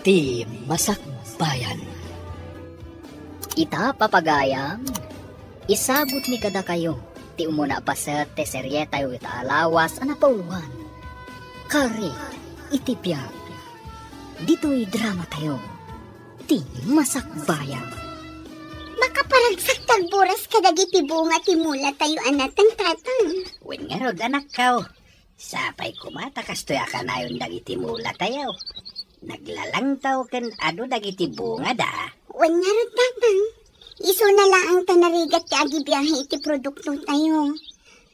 Ti Masakbayan. Ita papagayam, isagot ni kada kayo, ti umuna pa sa teserye tayo ita alawas anapauhan. Kari, itipyag. Dito'y drama tayo, ti Masakbayan. Makaparagsak tagburas kadagiti bunga ti mula tayo anatang tatang. Wen nga rod anak kao. Sapay kumata kastoy akanayon dagiti mula tayo. Naglalang tao ken ado dagiti bunga da. Wan nga rin tatang. Iso na lang ang tanarigat ti agibiyahe iti produkto tayo.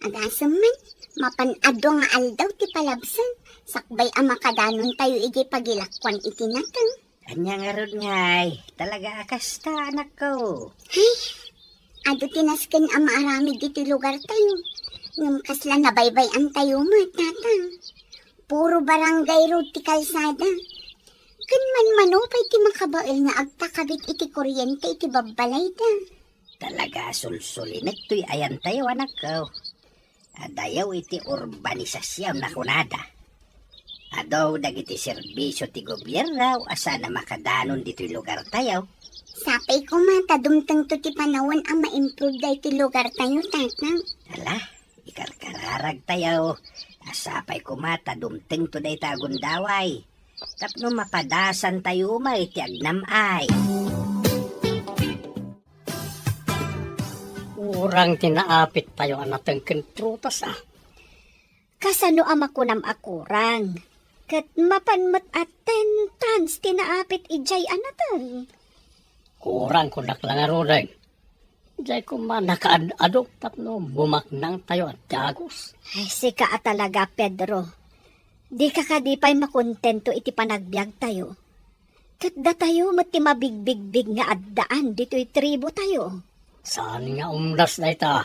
Agasam man, mapanado nga aldaw ti palabsan. Sakbay ang makadanon tayo iti pagilakwan iti natang. Anya nga rod ngay. Talaga akasta anak ko. Ay, ado tinasken ang maaramid iti lugar tayo. Ngam kasla nabaybay ang tayo mo, tatang. Puro barangay road ti kalsada. Kan man manupay ti makabail nga agtakabit iti kuryente iti babbalay da. Talaga sulsulinet to'y ayan tayo anak ko. Adayaw iti urbanisasyon na kunada. Adaw dagiti serbisyo ti gobyerno asa na makadanon dito'y lugar tayo. Sapay ko mata dumtang to ti panawan ang ma-improve da iti lugar tayo, tatang. Hala, ikarkararag tayo. Asapay kumata dumteng to day tagundaway. Tapno mapadasan tayo iti agnamay. Urang tinaapit tayo anatang kentrutas Kasano ama ko nam akurang, kat mapanmat at 10 tons tinaapit ijay anatan. Kurang ko naklang aroday. Diyay ko man nakaadok tapno bumaknang tayo at dagos. Ay, sika talaga, Pedro. Di ka kadipay makontento iti panagbiag tayo. Kat da tayo mati mabigbigbig nga addaan dito'y tribo tayo. Saan nga umdas na ita?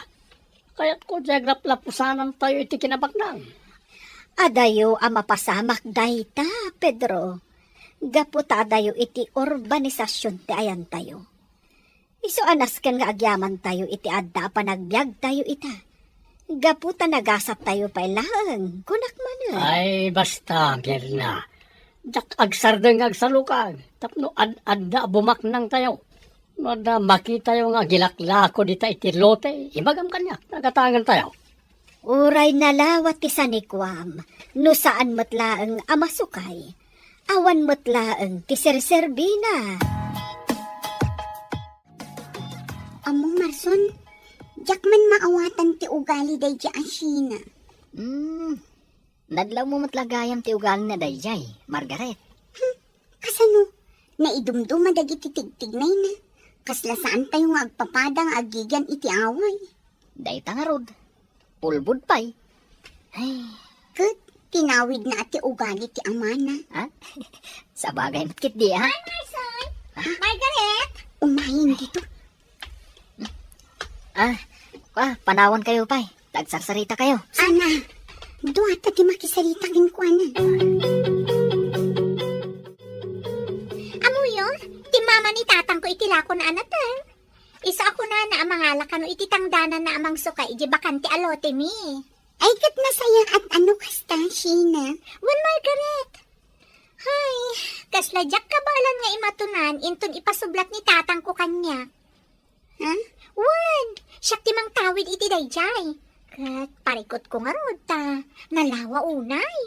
Kaya't ko jagraplapusanan tayo iti kinabaknang. Adayo ang mapasamak dayta, Pedro. Gaputa adayo iti urbanisasyon ti ayan tayo. Iso anas kan nga agyaman tayo iti adda panagbiag tayo ita. Gaputa nagasat tayo pa ilang, kunak man. Ay, basta, Mirna. Jak agsardeng agsalukag. Tapno adda bumaknang tayo. Mada makita yung gilaklako dita iti lote. Ibagam kanya, nagatangan tayo. Uray nalawat ti sanikwam, no saan matlaang amasukay. Awan matlaang ti serserbina. Among Marson, jak man maawatan ti ugali day di asina. Nadlaw mo matlagayam ti ugal na dayjay, Margaret. Kasano, naidumduma dagiti tigtignay na. Kasla saan tayo nga agpapadang agigan iti away. Dayta nga rod, pulbud pa'y. Ay, Kat, tinawid na ati ugali ti amana. ha? Sa bagay matkit di, ha? Marson! Margaret! Umahin dito. Panawan kayo pa'y. Tagsarsarita kayo. Ana, duwata ti makisarita kin ko ana. Amuyo, ti mama ni tatang ko itilako na anatan. Isa ako na amangala kano iti tangdanan na amang suka iji bakanti alote mi. Ay kat nasaya at ano kasta, Sheena? Wan Margaret. Hay, kasladyak kabalan nga imatunan inton ipasublat ni tatang ko kanya. Ha? Wan, siyak timang tawid iti dayjay. Kat parikot ko nga rod ta, nalawa unay.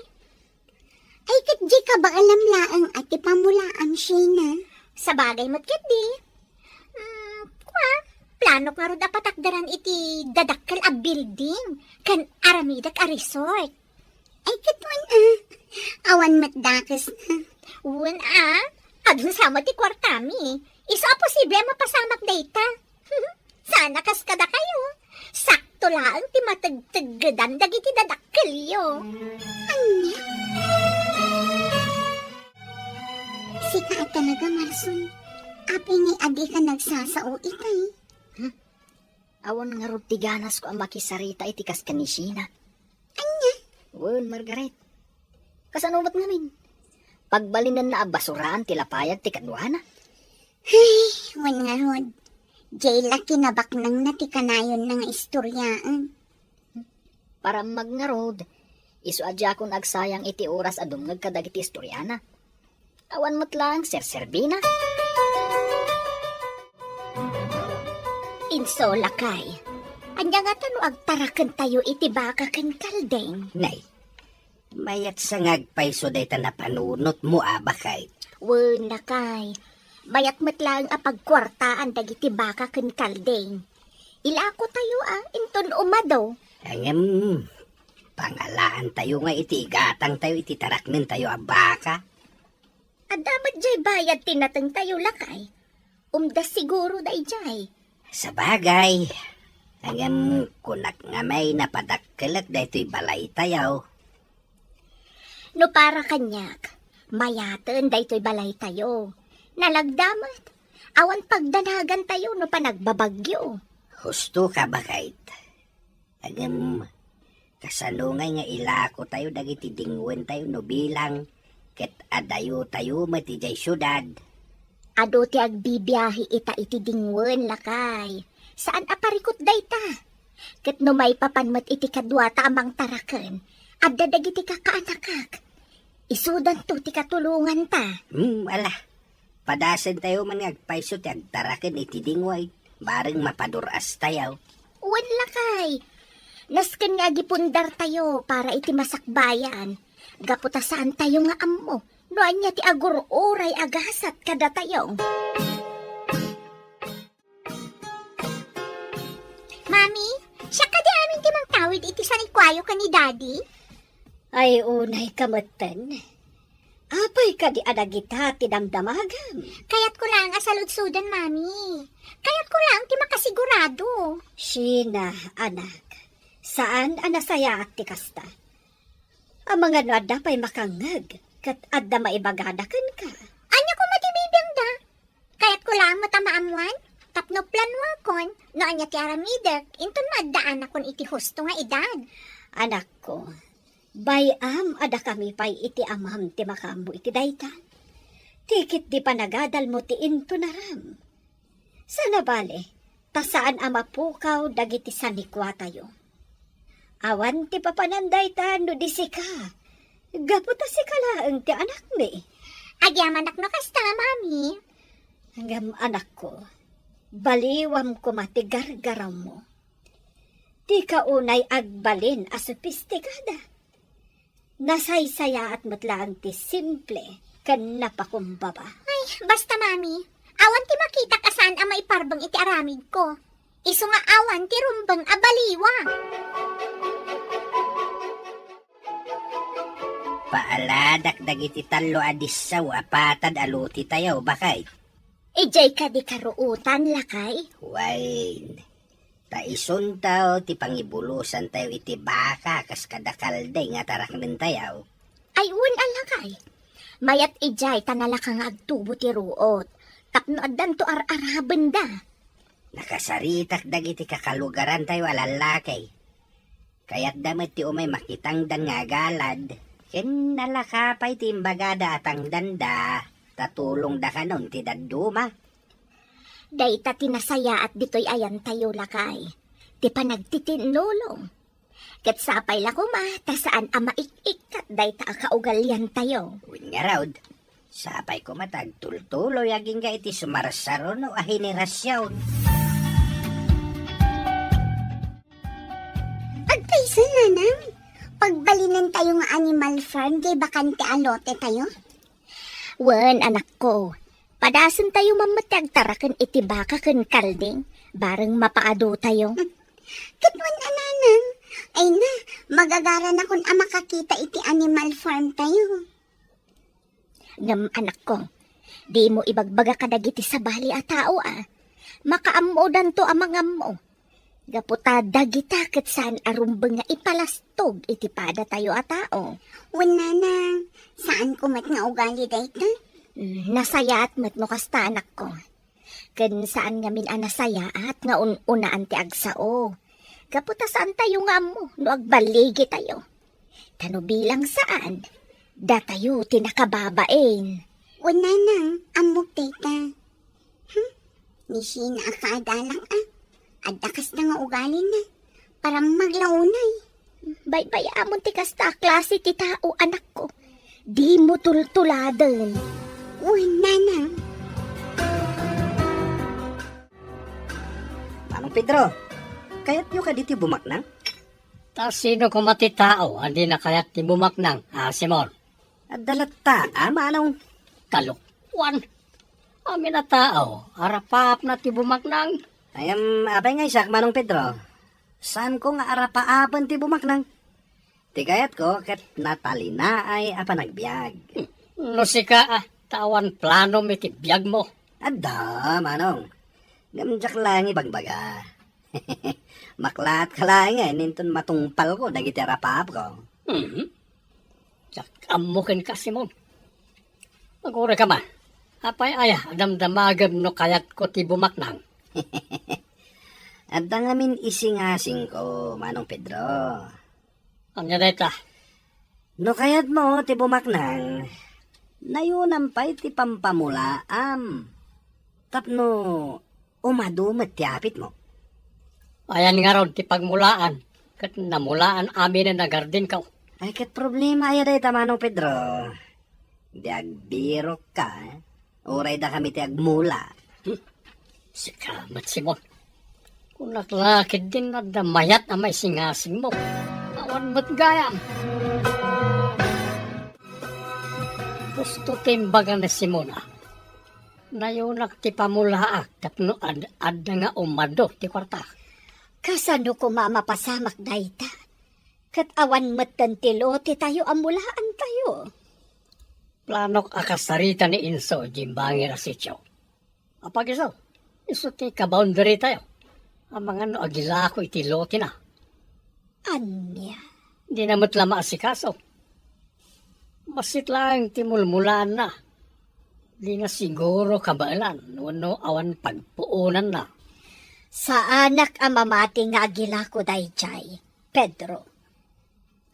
Ay kat di ka ba alam laang ati pamulaam, Sheena? Sa bagay mo't kat di. Plano nga rod apatakdaran iti dadakkel a building, kan aramidak a resort. Ay kat wan awan matdakas na. Wan adun sama ti kwartami. Isa posible mapasamak data. Sana kas kada kayo. Sakto lang ti matagtaggadan dagiti dadakkelyo. Anya? Sika at talaga, Marson. Api ni adi ka nagsasao itay. Awan nga rod ti ganas ko ang makisarita iti kas kanisina. Anya? Well, Margaret. Kasano ba't namin? Pagbalinan na abasuraan ti lapayag ti kadwana. Ay, wan nga rod. Jayla kinabaknang na ti kanayon ng istoryaan. Para magngarod, isu adya kon agsayang iti oras adumngag kadagiti istoryana. Awan mo't lang, Sir Servina. Inso lakay. Anya nga tano agtarakan tayo iti baka ken kaldeng. Nay, mayat sa ngagpayso day ta napanunot mo bakay. Wen lakay. Mayat met lang a pagkwartaan dagiti baka ken kaldeng. Ilako tayo inton umado. Angem, pangalaan tayo nga iti igatang tayo iti taraknin tayo baka. Adamat jay bayad tinateng tayo lakay. Umdas siguro day jay. Sa bagay, angem kunak nga may napadakkelat daytoy balay tayo. No para kanyak, mayaten daytoy balay tayo. Nalagdamat, awan pagdanagan tayo no panagbabagyo. Husto ka bakayt. Angem, kasalungay nga ilako tayo dagiti dingwen tayo no bilang ket adayo tayo matijay syudad. Ado ti agbibiyahe ita iti dingwen lakay. Saan aparikot dayta? Ket no may papanmat iti kadwa ta amang taraken, adda dagiti kakaanakak. Isudan to ti katulungan ta. Ala. Padasen tayo man ngagpayso ti agtaraken iti dingway. Bareng mapaduras tayo. Wen lakay. Nasken nga gipundar tayo para iti masakbayan. Gaputa saan tayo nga ammo. No anya ti agur-uray agasat kada tayo. Mami, siya ka di amin ti mang tawid iti sanikwayo ka ni Daddy? Ay unay kamatan. Apay ka di adagita ti damdamagam. Kayat ko lang asaludsudan, Mami. Kayat ko lang ti makasigurado. Sina, anak. Saan anasaya at ti kasta? Ang mga no adda pa'y makangag. Kat adda maibagadakan ka. Anya ko matibibiyang da. Kayat ko lang matamaamuan. Tapno planwa kon. No anya ti aramidek. Inton maddaan akon iti husto nga edad. Anak ko, bayam ada kami pa'y iti amam ti makambo iti dayta. Tikit di panagadal mo ti into naram. Sana bale, tasaan ama pukaw dagiti sanikwa tayo. Awan ti papananday ta no di sika. Gaputa si kalaang ti anak ni. Agyaman no kasta, Mami. Hanggang anak ko, baliwam ko matigargaraw mo. Di ka unay agbalin a sopistikada. Nasaysaya at matlaan ti simple kan napakumbaba. Ay, basta, Mami. Awan ti makita ka saan ang maiparbang iti aramid ko. Iso nga awan ti rumbang abaliwa. Paaladak dagiti talo adissaw apatad aluti tayo bakay. Ijay ka di karuutan, lakay. Wain. Taison tao ti pangibulusan tayo iti baka kas kadakalday nga taraknin tayo. Ay, alakay. Mayat ijay tanalakang agtubo ti ruot. Tapno addan to ar-araben da. Nakasaritak dagiti kakalugaran tayo alalakay. Kaya't damit ti umay makitang dan nga galad. Ken nalakapay ti imbagada atang danda. Tatulong da kanon ti daduma. Dayta tinasaya at dito'y ayan tayo, lakay. Ti panagtitinulong. Ket sapay la kuma, ta saan ama ik-ikat dayta akaugalyan tayo. Win nga raod. Sapay ko matag tultuloy aging ka iti sumarasaro no ahinirasyon. Agpaysa nga nang. Pagbalinan tayo nga animal farm, di bakante alote tayo? Wen, anak ko. Padasan tayo mamatag tarakan iti baka ken kalding. Bareng mapaado tayo. Katwan ananang. Ay na, magagaran akong makakita iti animal farm tayo. Ngam anak ko, di mo ibagbaga kadagiti sa bali a tao Makaamodan to amang mo. Gaputa dagita ket saan arumbeng nga ipalastog iti pada tayo a tao. Wala na, saan ko mat nga ugali dayta? Nasayaat mat no kasta anak ko. Ken saan nga min nasayaat nga unaan ti agsao. Gaputa saan tayo nga mo no agbaligi tayo. Tano bilang saan? Da tayo tinakababain. Wala nang amok dayta. Nisina akaadalang Adakas na nga ugali na. Parang maglaunay. Bay-bay amon ti kasta klase ti tao anak ko. Di mo tultuladan. Una na. Manong Pedro, kayat nyo ka dito bumaknang? Ta sino ko matitao, hindi na kaya't ti bumaknang, Simon. At dalata, manong? Kalukwan. Amin na tao, arapap na ti bumaknang. Apay nga isak, Manong Pedro. Saan ko nga arapaapan ti bumaknang? Ti kayat ko, kat natali na ay apa nagbiag. No sika, tawan plano mi ti biyag mo. Adda, Manong. Gamjak lang ibagbaga. Maklat ka lang ninton matungpal ko, dagiti arapap ko. Tsak amukin ka, Simon. Magura ka man. Apay damdamagam no kayat ko ti bumaknang. At ngamin isingasing ko, Manong Pedro. Anya deta, No kayat mo, ti bumaknang, nayunan pa iti pampamulaam. Tapno, umadumat ti apit mo. ayan nga ron ti pagmulaan. Kat namulaan amin na nagardin ka. Ay, kat problema ay day Manong Pedro. Di agbiro ka, Uray da kami ti agmula. Sikamat, Simon. Kung naglakid din na damayat na may singasing mo. Awan mo't gayam. Gusto timbagan na Simona. Nayunak ti pamulaak tapno ad nga umado ti kwarta. Kasano ko mamapasamak dayta? Kat awan matan ti lote tayo amulaan tayo. Planok akasarita ni Inso jimbangi na sityo. Apag iso ti ka-boundary tayo. Ang mga no agila ko iti lote na. Anya? Di na mo't lama asikaso. Masit lang timulmulan na. Di na siguro kabalan. No awan pagpuunan na. Sa anak ang mamati nga agila ko dayjay, Pedro.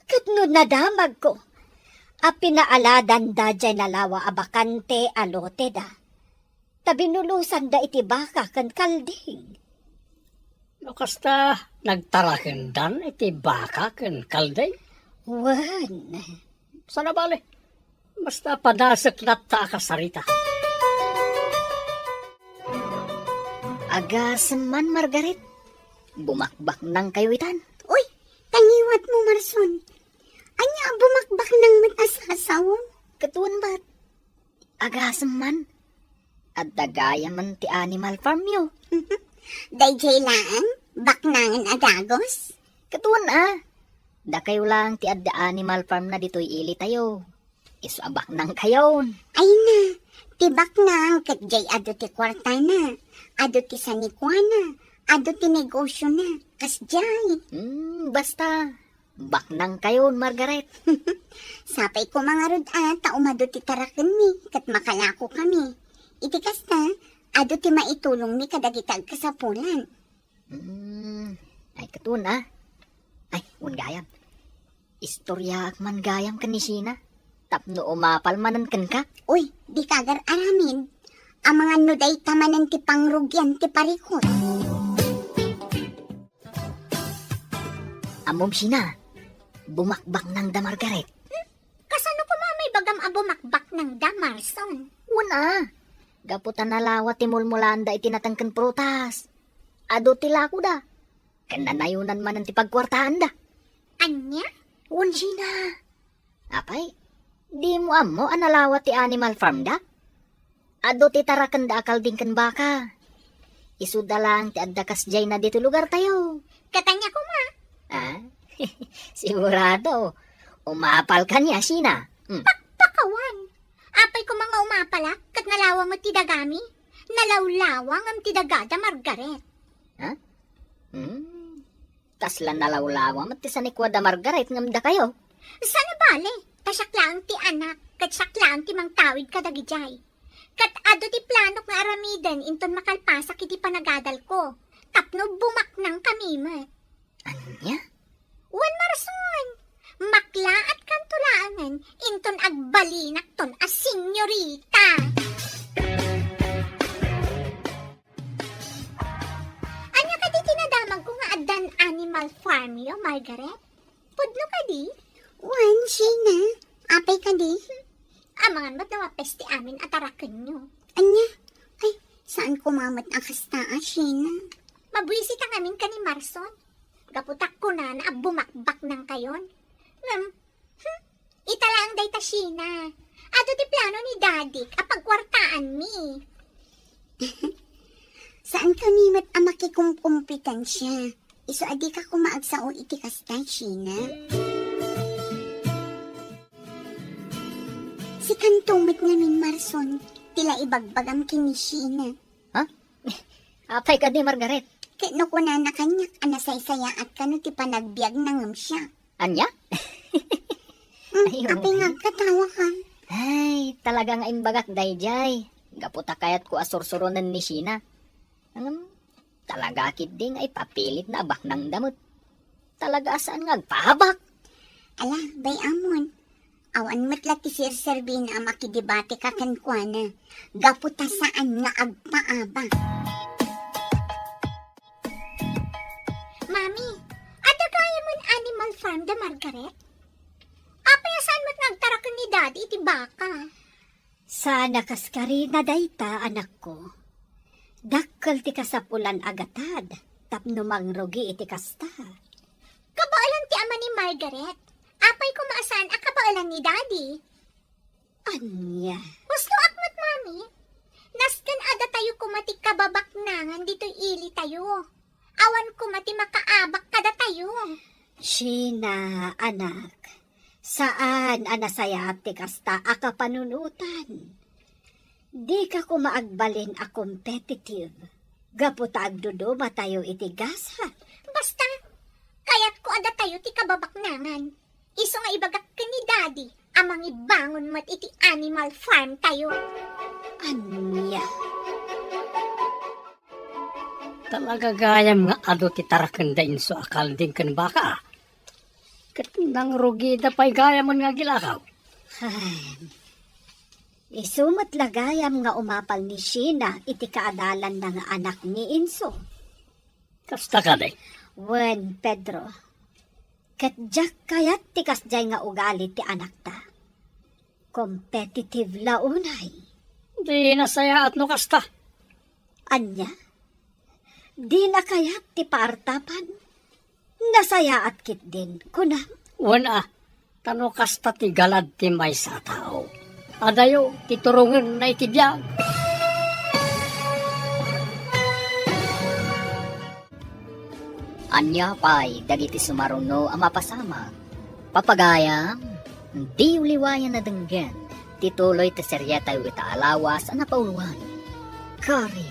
Katno nadamag ko. A pinaaladan da jay nalawa abakante alote da. Tabinulusan da iti baka kan kalding. No kasta nagtaraken dan iti baka ken kalday. Wan. Sana bale. Basta padasek latta akasarita. Agasan man, Margaret. Bumakbak nang kayo itan. Uy, tangiwat mo, Marson. Anya, bumakbak ng mag-asasawa. Katuan ba't? Agasan man. At dagayan man ti animal farm yo. Dayjay lang, baknangan adagos. Katuan Da kayo lang ti adda animal farm na dito'y ili tayo. Isabak nang kayon. Ay na, tibak nang katjay ado ti kwarta na. Ado ti sanikwana. Ado ti negosyo na. Kasjay. Basta. Baknang kayon, Margaret. Sapay ko mga rod taumado ti taraken mi. Kat makalako kami. Iti kasta, ado ti maitulong mi kadagitag kasapulan. Ay katun Ay, gayam. Istorya man gayam kanisina. Tapno umapal manan kan ka. Uy, di kagar aramin. Ang mga nuday tamanan ti pangrugyan ti parikot. Amom sina. Bumakbak ng da Margaret. Kasano ko mamay bagam abumakbak ng damarson? Una. Gaputan nalawa ti mulmulanda itinatangkan prutas. Ado tilako da. Kananayunan man ang ti pagkwartaan da. Anya? Sina. Apay, di mo amo analawa ti animal farm da? Ado ti tarakan da akal din kan baka. Isuda lang ti adda kasjay na dito lugar tayo. Katanya ko ma. Sigurado. Umapal ka niya, Sina. Pakawan. Apay ko mga umapala, kat nalawa mo ti dagami. Nalawlawang am ti dagada Margaret. Tasla nalawlawa mat ti sanikwada Margaret ngamda kayo. Sana bale, tasyak lang ti anak, kat syak lang ti mangtawid kadagijay. Kat ado ti planok nga aramiden, inton makalpasak iti panagadal ko. Tapno bumaknang kami mo. Anya? Wan Marson, makla at kantulangan, inton agbalinak ton as senyorita. Anya ka di tinadamag ko nga adan animal farm yo, Margaret? Pudno ka di? Wan, Sheena. Apay ka di? Amangan mo't nawapes ti amin at arakan nyo. Anya? Ay, saan kumamat ang kastaa, Sheena? Mabwisit ang amin ka ni Marson. Gaputak ko na bumakbak ng kayon. Italaang day Tashina. Ato ti plano ni Dadik apagkwartaan mi. Saan kami ang makikumpetensya? Iso adi ka kumaag sa o iti kasta, Sheena? Si kantumit namin, Marson, tila ibagbagam kini Sheena. Ha? Apay ka di, Margaret. Kano ko na nakanyak, anasay-saya at kano ti panagbiag nangam siya. Anya? Ayun. Apay nga, katawa ka. Ay, talagang imbagak dayjay. Gaputa kayat ko asursuronan ni Sheena. Talaga kit ding ay papilit na abak ng damot. Talaga saan nga agpahabak? Ala, bay amon. Awan matla ti Sir Servina makidibate ka kankwana. Gaputa saan nga agpaaba. Mami, ada kaya mo Animal Farm da Margaret? Apay saan mo't nagtarakan ni Daddy iti baka? Sana kaskari na dayta, anak ko. Dakkel ti kasapulan agatad, tapno mangrugi iti kasta. Kabaalan ti ama ni Margaret. Apay kumaasan a kabaalan ni Daddy. Anya, Husto akmat, Mami. Nasken ada tayo kumati kababak nangan dito'y ili tayo. Awan kumati makaabak kada tayo. Sheena, anak. Saan anasayat ti kasta a kapanunutan? Di ka kumaagbalin a competitive. Gaputa agduduma tayo iti gasat. Basta, kayat ko ada tayo ti kababak nangan. Iso nga ibagak ka ni Daddy, amang ibangon mat iti Animal Farm tayo. Anya, Talaga gayam nga ado ti tarakan da inso akal din kan baka. Kat nang rugi da pa'y gayam mo nga gilakaw. isumat lagayam nga umapal ni Sheena iti kaadalan ng anak ni Inso. Kasta ka day. Wen, Pedro, katjak kayat ti kasjay nga ugali ti anak ta. Competitive launay. Di nasaya at no kasta. Anya, di na kayat ti paartapan. Nasaya at kit din, kuna. Wana, tano kasta ti galad ti may sa tao. Adayo, titurungan na itibiyag. Anya pa'y dagiti sumaruno ang mapasama. Papagayam, di uliwayan na denggan. Tituloy ti seryeta yu ita alawas ang napauluan. Kari,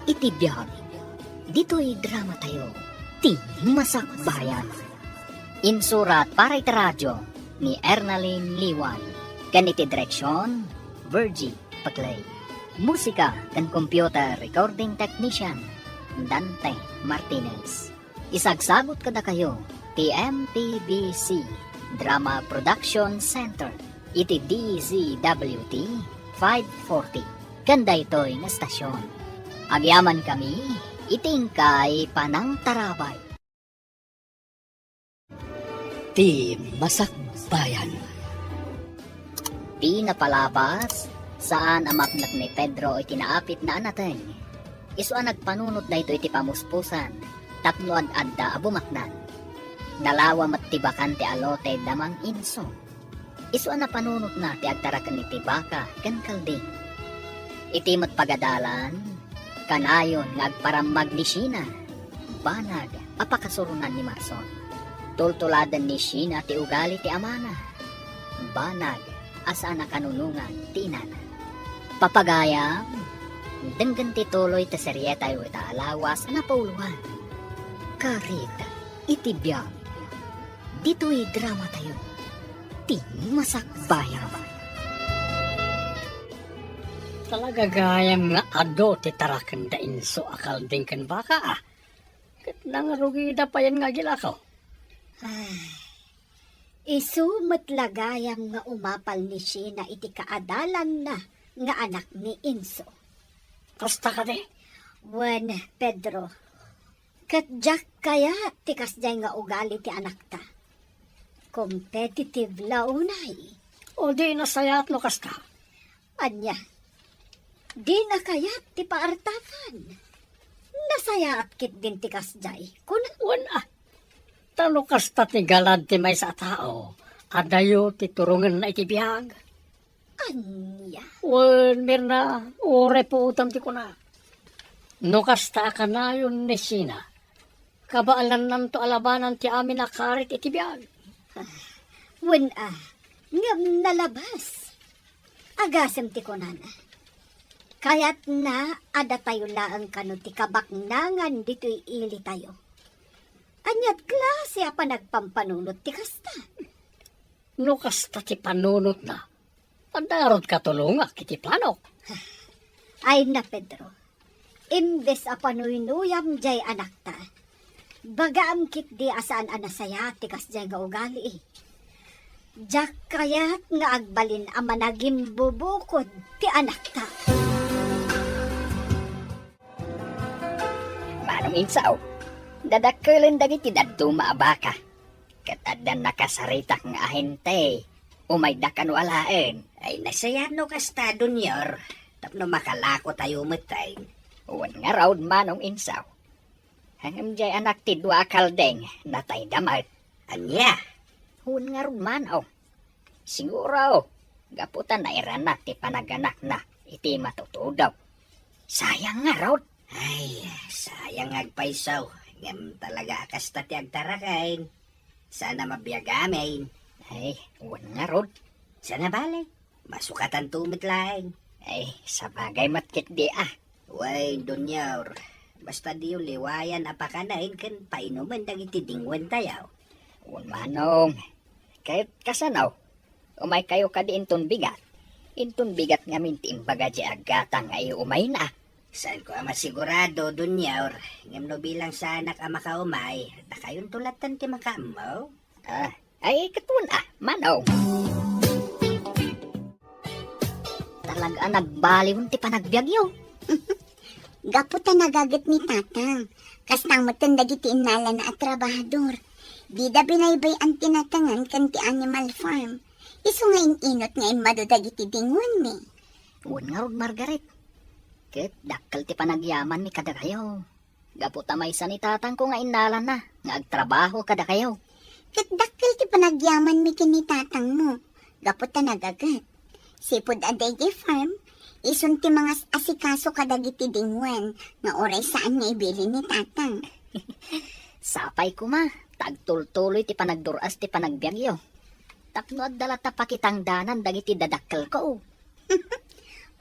itibiyag. Dito'y drama tayo. Ti Masakbayan. Insurat para iti radyo ni Ernaline Liwan. Ganiti direksyon, Virgie Paglay. Musika kan computer recording technician, Dante Martinez. Isagsagot kada kayo, TMPBC Drama Production Center, iti DZWT 540. Ganda ito'y nga stasyon. Agyaman kami, itingkay panang tarabay. Ti Masakbayan. Di napalapas, saan amaknak ni Pedro ay tinaapit na anateng. Isu ang nagpanunot na ito iti pamuspusan, tapno adda abumaknan. Dalawa mattibakan ti alote damang inso. Isu ang napanunot na ti agtarakan ni tibaka kan kalding. Iti matpagadalan, kanayon nga agparamag ni Sheena. Banag, apakasurunan ni Marson. Tultuladan ni Sheena ti ugali ti amana. Banag, asa na kanunungan ti inana. Papagayam, denggan ti tuloy ti seryeta yu ita alawas na pauluan. Karit, itibiyag. Dito'y drama tayo. Ti Masakbayan. Talaga gayam nga ado ti tarakan da inso akal din kan baka. Kat nang rugi da pa yan nga gilakaw. Isumat lagayam nga umapal ni Sheena iti kaadalan na nga anak ni Inso. Kasta ka de. Wen, Pedro, katjak kaya ti kasjay nga ugali ti anak ta. Competitive launay. O di nasayat no kasta. Anya, di na kayat ti paartakan. Nasayaat kit din ti kasjay. Kuna, Wala. Tano kasta ti galad ti may sa tao. Adayo ti turungan na iti biyag. anya. Wan mirna, ore po utam ti kuna. No kasta ka na yun ni Sina. Kabaalan nan to alabanan ti amin na karit iti biyag. Wen ngam nalabas. Agasem ti kunana. Kayat na ada tayo laang kano ti kabaknangan dito'y ili tayo. Anyat klase pa nagpampanunot ti kasta. No kasta ti panunot na. Padarod katulungak iti planok. Ay na Pedro, imbes a panuyuyam jay anak ta. Bagaam kit di asaan anasaya ti kasjay nga ugali. Jak kayat nga agbalin a managim bubukod ti anak ta. Manong insaw, dadakkelin dagiti dadto maabaka. Katadan nakasaritak nga ahente, umay da kanu alaen. Ay nasayano kasta dunyor, tapno makalako tayo matay. Uwan nga raud manong insaw. Hangam jay anak ti dua kaldeng, natay damat. Anya, uwan nga raud manaw. Siguro, gaputan na iranak ti panaganak na, iti matutudaw. Sayang nga raud. Ay, sayang agpaisaw. Ngam talaga kasta ti agtarakain. Sana mabiyagamin. Ay, uwan nga rod. Sana balay. Masukatan tumit laing. Ay, sa bagay matkit di Way, dunyaw. Basta di yung liwayan apakanain kan painuman dagiti dingwan tayaw. Uwan manong. Kahit kasanaw. Umay kayo ka di intun bigat. Intun bigat nga minti imbaga di agatang ay umay na. Saan ko masigurado, dunyaw. Ngam no bilang sa anak ang makaumay. Na kayon tulatan ti makamaw. Ay katun manaw. Talaga nagbaliw ti panagbiagyo. Gaputa nagagat ni tatang. Kastang matanda diti inala na at trabahador. Di da binaybay ang tinatangan kan ti animal farm. Iso nga inot nga imadudag iti dingon ni. Uwan nga rod, Margaret. Ket dakkel ti panagyaman mi kada kayo. Gaputa may sanitatang ko nga inala na. Nga agtrabaho kada kayo. Kat dakkel ti panagyaman mi kini tatang mo. Gaputa nagagat. Sipod aday di farm. Ison ti mga asikaso kadagiti dingwan. Nga oray saan nga ibili ni tatang. Sapay ko ma. Tagtultuloy ti panagduras ti panagbiagyo. Tapno at dalata pakitang danan dagiti dadakkel ko.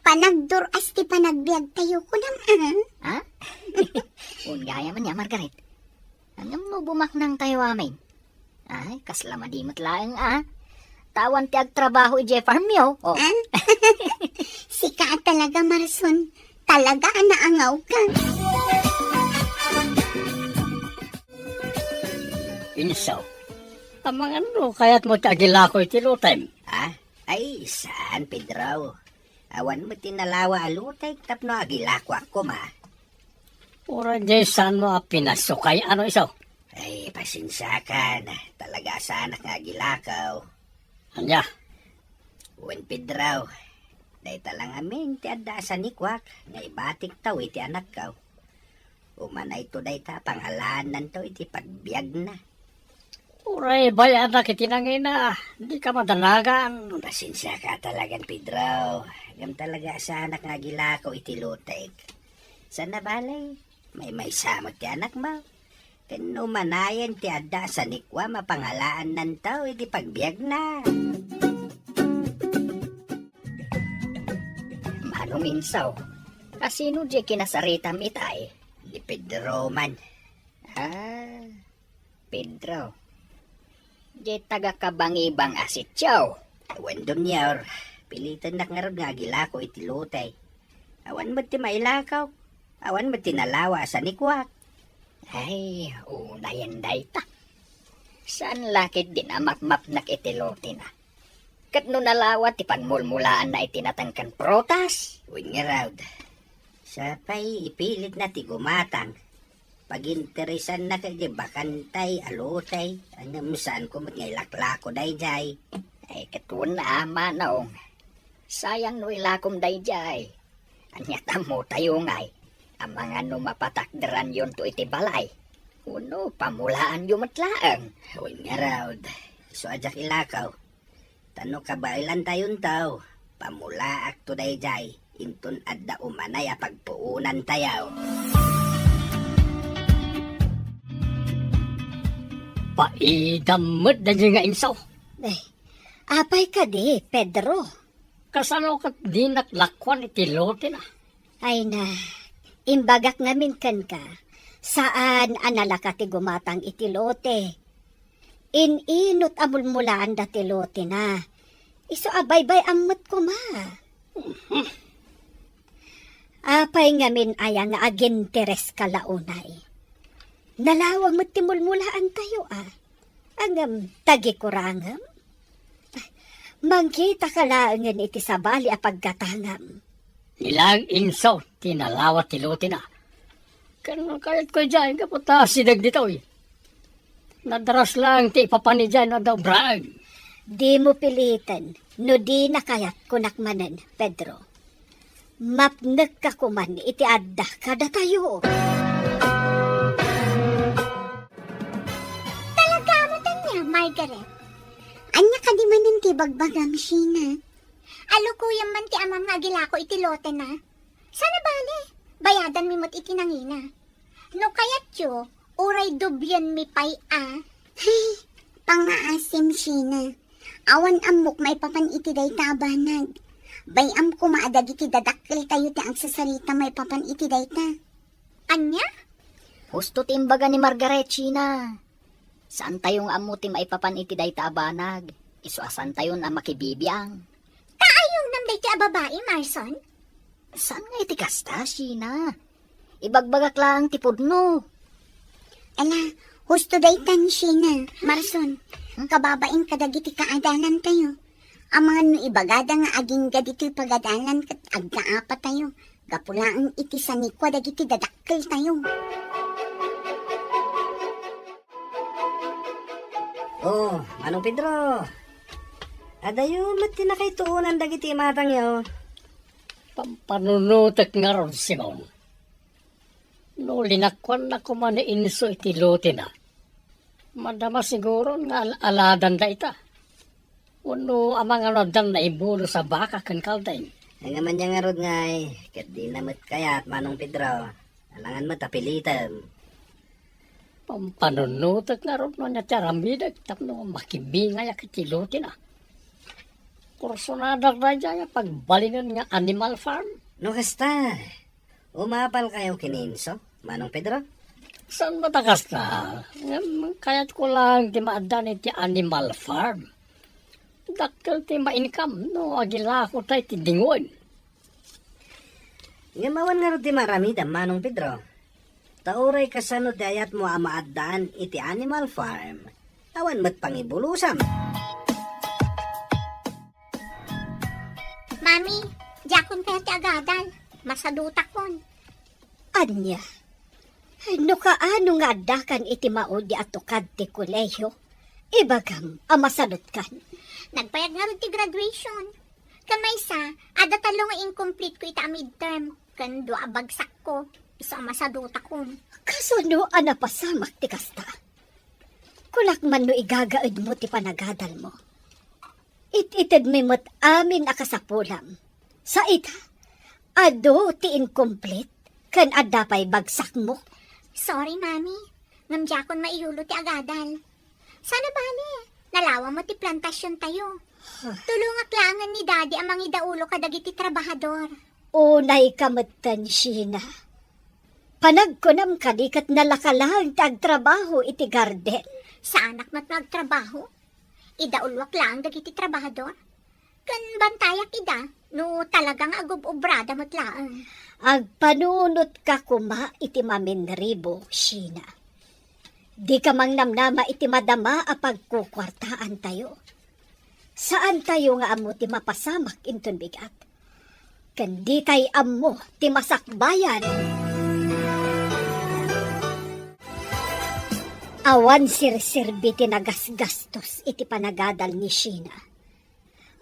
Panagduras ti panagbiag tayo ko naman. Ha? Ungaya man niya, Margaret. Anong mo bumaknang tayo amin? Ay, kasla madimot laeng Tawan ti agtrabaho i farm yo. Oh. Sika talaga, Marson. Talaga naangaw ka. Insaw. Amang ano, kaya't mo tagila ko iti lutay. Ay, saan, Pedro? Awan mo tinalawa alutay, tapno agilako ako ma. Ura di saan mo pinasukay ano isaw? Ay, pasensya ka na. Talaga sa anak nga agilakaw. Anya, Uwan, Pedro. Dahil talang amin, ti adasan ni Kwak, nga ibatik taw iti anak kaw. Umanay to dahi ta, pangalanan taw iti pagbiag na. ura bayan na kitinangin na. Di ka madalagan. Pasensya ka talagang, Pedro. Hanggang talaga sa anak nga agilakaw iti lutek. Sana balay, may samot ti anak mo. Kanumanayan ti adasan ni Kwa, mapangalaan nan taw iti pagbiag na. Manong insaw, kasino di kinasaritam itay? Ni Pedro man. Pedro. Di taga kabangibang asityaw. Awan dun yaw, pilitan na nga nga gilako iti lutay. Awan mo ti mailakaw. Awan mo tinalawa sa nikwak. Ay, unayan day ta. Saan lakit din amak-map nak iti lote na? Kat no nalawa ti panmulmulaan na itinatangkan protas. Uwing nga raud. Sapay ipilit na ti gumatang. Pag-interesan na kay bakantay, alutay. Anam saan ko mat ngay laklako day jay. Ay katun na manong. Sayang no ilakom dayjay. Anyat mo tayo ngay. Ang mga no mapatakdaran yon to iti balay. Uno, pamulaan yung matlaang. Huwag nga raw. So ajak ilakaw. Tano ka ba ilan tayon tao? Pamulaak to dayjay. Intun adda umanay a pagpuunan tayaw. Paidamot na nga insaw. Eh, apay ka di, Pedro. Kasano ka di naklakwan iti lote na. Ay na, imbagak ngamin kan ka. Saan analaka ti gumatang iti lote? Ininot amulmulaan da ti lote na. Iso abaybay amot ko ma. Apay ngamin ayang nga aginteres kalaunay. Nalawang mo't timulmulaan tayo Angam tagikurangam. Mangkita ka laangan iti sabali a pagkatangam. Nilang insaw, tinalawat ti lote na. Kano kayat ko dyan, kaputa sidag dito Nadaras lang ti ipapani dyan na daw brag. Di mo pilitan, no di nakayat kunakmanan, Pedro. Mapnag ka kuman iti adda kada tayo. Talaga mo tanya, Margaret. Anya ka di man ti bagbagam, Sheena. Alukuyang man ti amam nga gilako iti lote na. Sana bale, bayadan mi mo't iti nangina. No kayat yo, uray dubyan mi pay Hey, pangaasim, Sheena. Awan amok may papan iti day tabanag. Bayam ko maadag iti dadakkel tayo ti ang sasarita may papan iti day ta. Anya? Husto timbaga ni Margaret, Sheena. Saan tayong amo ti maipapan iti dayta abanag? Isuasan tayo na makibibiyang. Kaayong namday ti babae, Marson? Saan nga iti kasta, Sheena? Ibagbagak lang ti pudno. Ala, husto daytan, Sheena. Marson, kababain kadagiti kaadalan tayo. Ang mga no ibagada nga aging gadito'y pagadalan kat agkaapa tayo. Gapulaan iti sanikwa dagiti dadakkel tayo. Oh, Manong Pedro. Adayo, mati na kay tuunan dagiti matang yaw. Pampanunutek nga ron, Simon. No, linakwan na ko man inso iti lote na. Madama siguro nga aladan da ita. Uno, amang aladan na ibulo sa baka kan kalday. Ang naman niya nga rod ngay, kat di namat kayat, Manong Pedro. Alangan mo tapilitan. Pampanunutek nga ron no niya tiaramidag. Tapno makibingay ak iti lote na. Kursonadag na dyan pagbalingan nga animal farm. No kasta, umapal kayo kininso, Manong Pedro? Saan matakas na? Kaya't ko lang di maadan iti animal farm. Dakkel ti ma-income, no, agila ko tayo ti dingon. Ngamawan nga rod ti maramida, Manong Pedro. Tauray kasano ti ayat mo amaadaan iti animal farm. Awan mat pangibulusam. Mami, jakon kaya ti agadan. Masadutak kon. Anya, no kaano nga dakan iti maudi at tukad ti kolehiyo? Ibagam, amasalot kan. Nagpayag nga rin ti graduation. Kamay sa, ada talo nga incomplete ko ita midterm. Kando abagsak ko. Isa masadutak kon. Kasuno anapasamak ti kasta. Kulak man no igagaid mo ti panagadal mo. Ititid mi mo't amin akasapulam. Sa ita, ado ti incomplete, kan adapay bagsak mo. Sorry, Mami. Ngamjakon maiulo ti agadal. Sana bali, nalawa mo ti plantasyon tayo. Tulungak langan ni Daddy amang idaulo kadagiti trabahador. Unay kamatan, Sheena. Panagkunam kadikat nalakalang tagtrabaho iti garden. Sa anak mat nagtrabaho, idaulwak lang dagiti trabahador. Kan bantayak ida, no talagang agubobrada mat laang. Agpanunot ka kuma iti maminribo, Sheena. Di ka mang namnama iti madama a pagkukwartaan tayo. Saan tayo nga amo ti mapasamak inton bigat? Kandi tay amo ti masakbayan. Awan sirsirbi ti nagasgastos iti panagadal ni Sheena.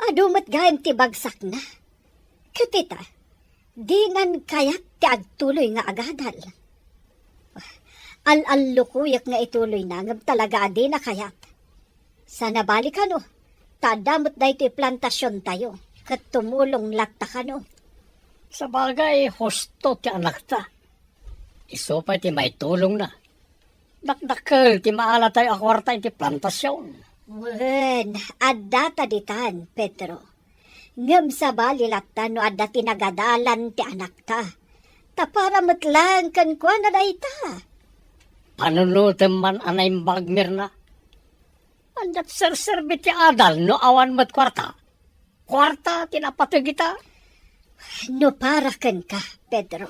Adumat gayam ti bagsak na. Katita, di ngan kayat ti agtuloy nga agadal. Al-al-lukuyak nga ituloy na ngam talaga adi na kayat. Sana balik ka no, tadamot da ito plantasyon tayo, kat tumulong latta ka no. Sa bagay, husto ti anak ta. Iso pa ti may tulong na. Dakdakkel ti maala tayo akwarta iti plantasyon. Wen, adda taditan, Pedro. Ngam sa bali latta no adda tinagadalan ti anak ta. Tapara matlang kan kwa na da ita. Panunutem man anay bagmir na. Andat serserbi ti adal no awan mat kwarta. Kwarta tinapatag kita. No para kan ka, Pedro.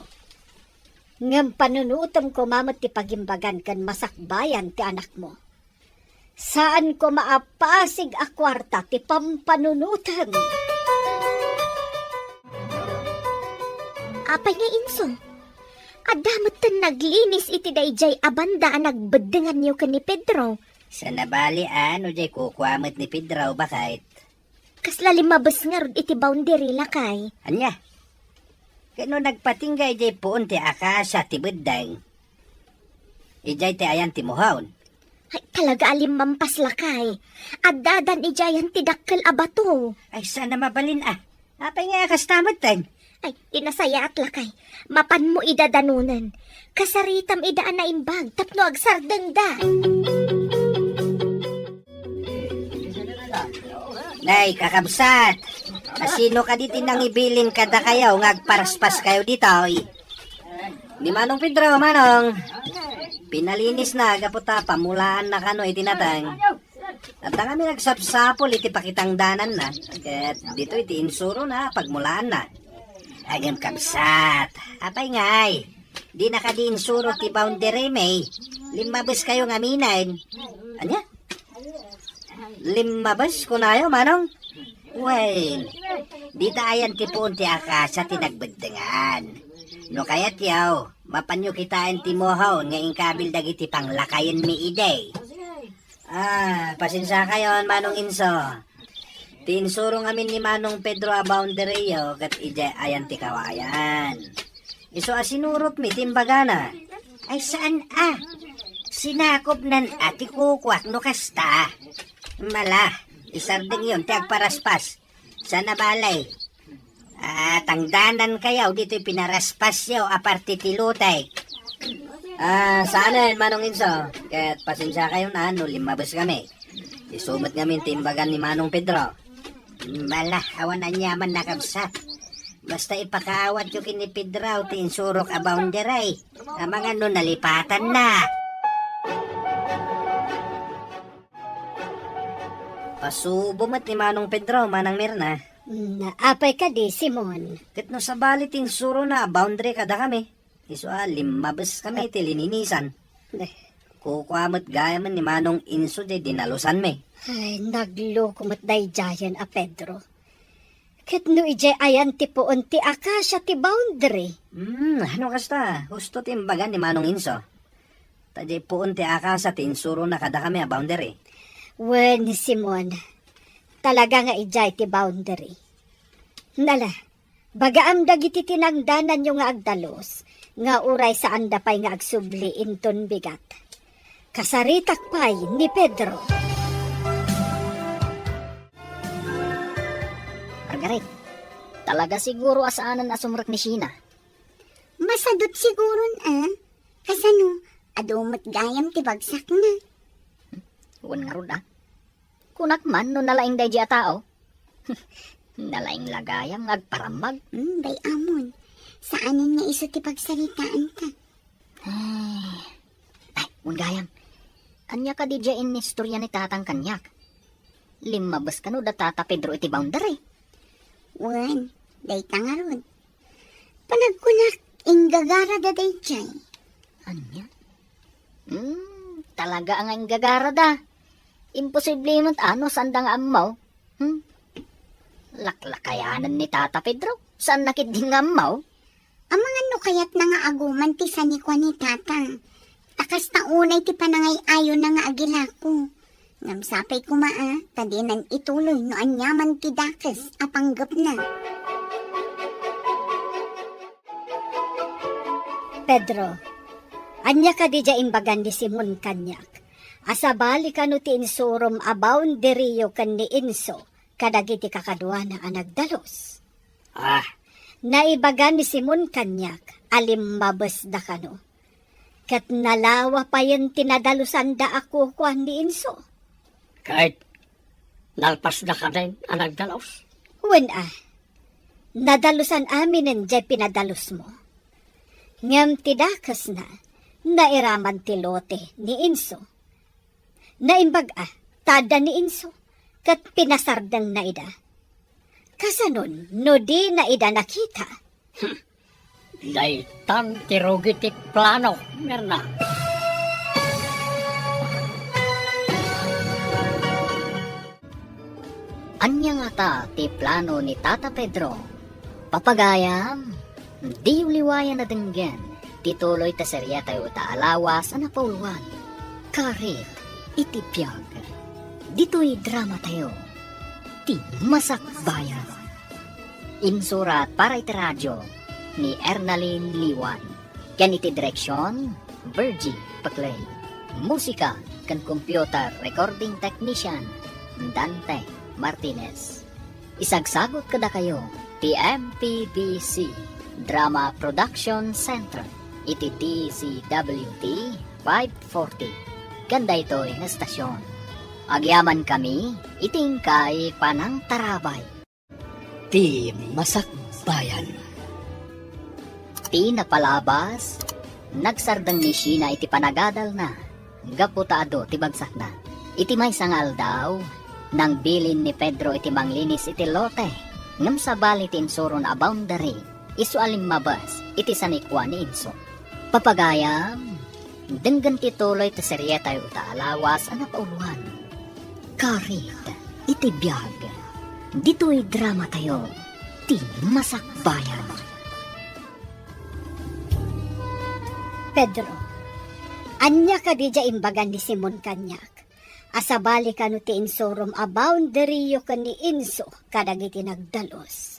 Ngam panunutom ko mamot ti pagimbagan kan masakbayan ti anak mo. Saan ko maapasig a kwarta ti pampanunutan? Apay nga inso. Adamot tan naglinis iti dayjay abanda ang nagbedengan niyo ka ni Pedro. Sa nabali ano jay kukwamot ni Pedro bakit? Kasla limabas nga rod iti boundary lakay. Anya? Kano nagpatinggay jay puon ti akasa ti beddang. Ijay ti ayan ti muhaon. Ay, talaga alimampas lakay. Addadan ijayan ti dakkel abato. Ay sana mabalin ah. Apay nga kastamot tan. Ay, inasaya at lakay. Mapan mo idadanunan. Kasaritam idaan na imbag. Tapno agsardeng da. Nay, kakabsat. Asino ka diti nang ibilin kada kayo ngagparaspas kayo dito. Di Manong Pedro, Manong. Pinalinis na, gaputa, pamulaan na kano itinatang. At na kami nagsapsapol, iti pakitang danan na. At dito iti insuro na, pagmulaan na. Agam kabsat. Apay ngay. Di nakadi insuro ti boundary may. Limabas kayo ngaminan. Anya? Limabas ko na yun, Manong? Well, di tayan ti puon ti akasa ti nagbagdangan. No kayat yaw, mapanyo kitaan ti mohaw nga ingkabil dagiti panglakayan mi ide. Pasensya kayo, Manong Inso. Tinsuro amin ni Manong Pedro a boundary yo, kat ide ayan ti kawayan. Iso asinurot mi timbagana. Ay saan sinakop nan ati kukwak no kasta. Mala, isarding yun, ti agparaspas. Sa nabalay. Tangdanan kayaw, dito'y pinaraspas yaw, aparte tilutay. Saan Manong Inso? Kaya't pasensya kayo na, no, limabas kami. Isumat kami timbagan ni Manong Pedro. Mala, awan ang yaman na kabsat. Basta ipakaawat yung kini Pedro, tinsurok a boundary. Mga no, nalipatan na. Pasubumat ni Manong Pedro, Manang Mirna. Naapay ka di, Simon. Kat no sa balitin suro na, boundary kada kami. Iso limabas kami, tilininisan. Kukwamot gaya man ni Manong Inso, de dinalusan me. Ay, nagloko mat day jayan a Pedro. Kat no ije ayan ti poon ti akasya ti boundary. Ano kasta? Husto timbagan ni Manong Inso. Tadi poon ti akasa ti insuro na kada kami a boundary. Wen, Simon, talaga nga ijay ti boundary. Nala, bagaam dagiti tinagdanan yung nga agdalos, nga uray saan dapay nga agsubli inton bigat. Kasaritak pay ni Pedro. Margaret, talaga siguro asaanan na sumrak ni Sheena. Masadot siguro Kasano, adumat gayam ti bagsak na. Huwag nga ron Kunak man no nalaing day a tao. Nalaing lagayam agparamag. Bay amon. Saanin nga iso ti pagsalitaan ka? Ay, gayam. Anya ka di dyan in istorya ni tatang kanyak. Limabas ka no da tata Pedro iti boundary. Wan, day tangarod. Panagkunak, inggagara da day jay. Anya? Talaga ang inggagara da. Imposible man saan da nga amaw. Laklakayanan ni Tata Pedro. Saan nakit di nga amaw? Ang mga no kayat na nga aguman ti sanikwa ni Tata. Takas na unay ti panangay ayo na nga agilako. Namsapay ko maa, tadinan ituloy no anyaman ti dakes, apanggap na. Pedro, anya ka di dya imbagan ni Simon Kanyak. Asabali ka no ti insurom abound deriyo kan ni Inso, kadagiti kakadwa na anagdalos. Ah, Naibagan ni Simon Kanyak, alimbabas da kano. Kat nalawa pa yan tinadalusan da ako kuan ni Inso. kahit nalpas na ka din ang nagdalaos. Wen nadalusan amin ang jay pinadalos mo. Ngam tidakas na, nairaman ti lote ni Inso. Naimbag tada ni Inso, kat pinasardang na ida. Kasanon, no di na ida nakita. Daitan tirugiti plano, Mirna. Anya nga ta ti plano ni Tata Pedro. Papagayam, di uliwayan na denggen. Tituloy ta serya tayo ta alawas na pauluan. Karit, itipyag. Dito'y drama tayo. Ti Masakbayan. Insurat para iti radyo ni Ernalyn Liwan. Ken iti direksyon, Virgie Paclay. Musika kan computer recording technician, Dante Martinez. Isagsagot kada kayo, ti MPBC Drama Production Center, iti DCWT 540. Ganda ito'y na stasyon. Agyaman kami, itingkay panang tarabay. Ti Masakbayan. Ti napalabas, nagsardang ni Sheena iti panagadal na, gaputado ti bagsak na. Iti may sangal daw, nang bilin ni Pedro iti manglinis iti lote, ngam sabali ti insuron a boundary, isu alimmabas, iti sanikwa ni Inso. Papagayam, denggan ti tuloy ti serye tayo ta alawas ana pauluan. Karit, iti biyag, dito'y drama tayo, ti Masakbayan. Pedro, anya ka di dya imbagan ni Simon Kanyak. Asabali ka no ti insurom a boundary ka ni Inso, kadagiti nagdalos.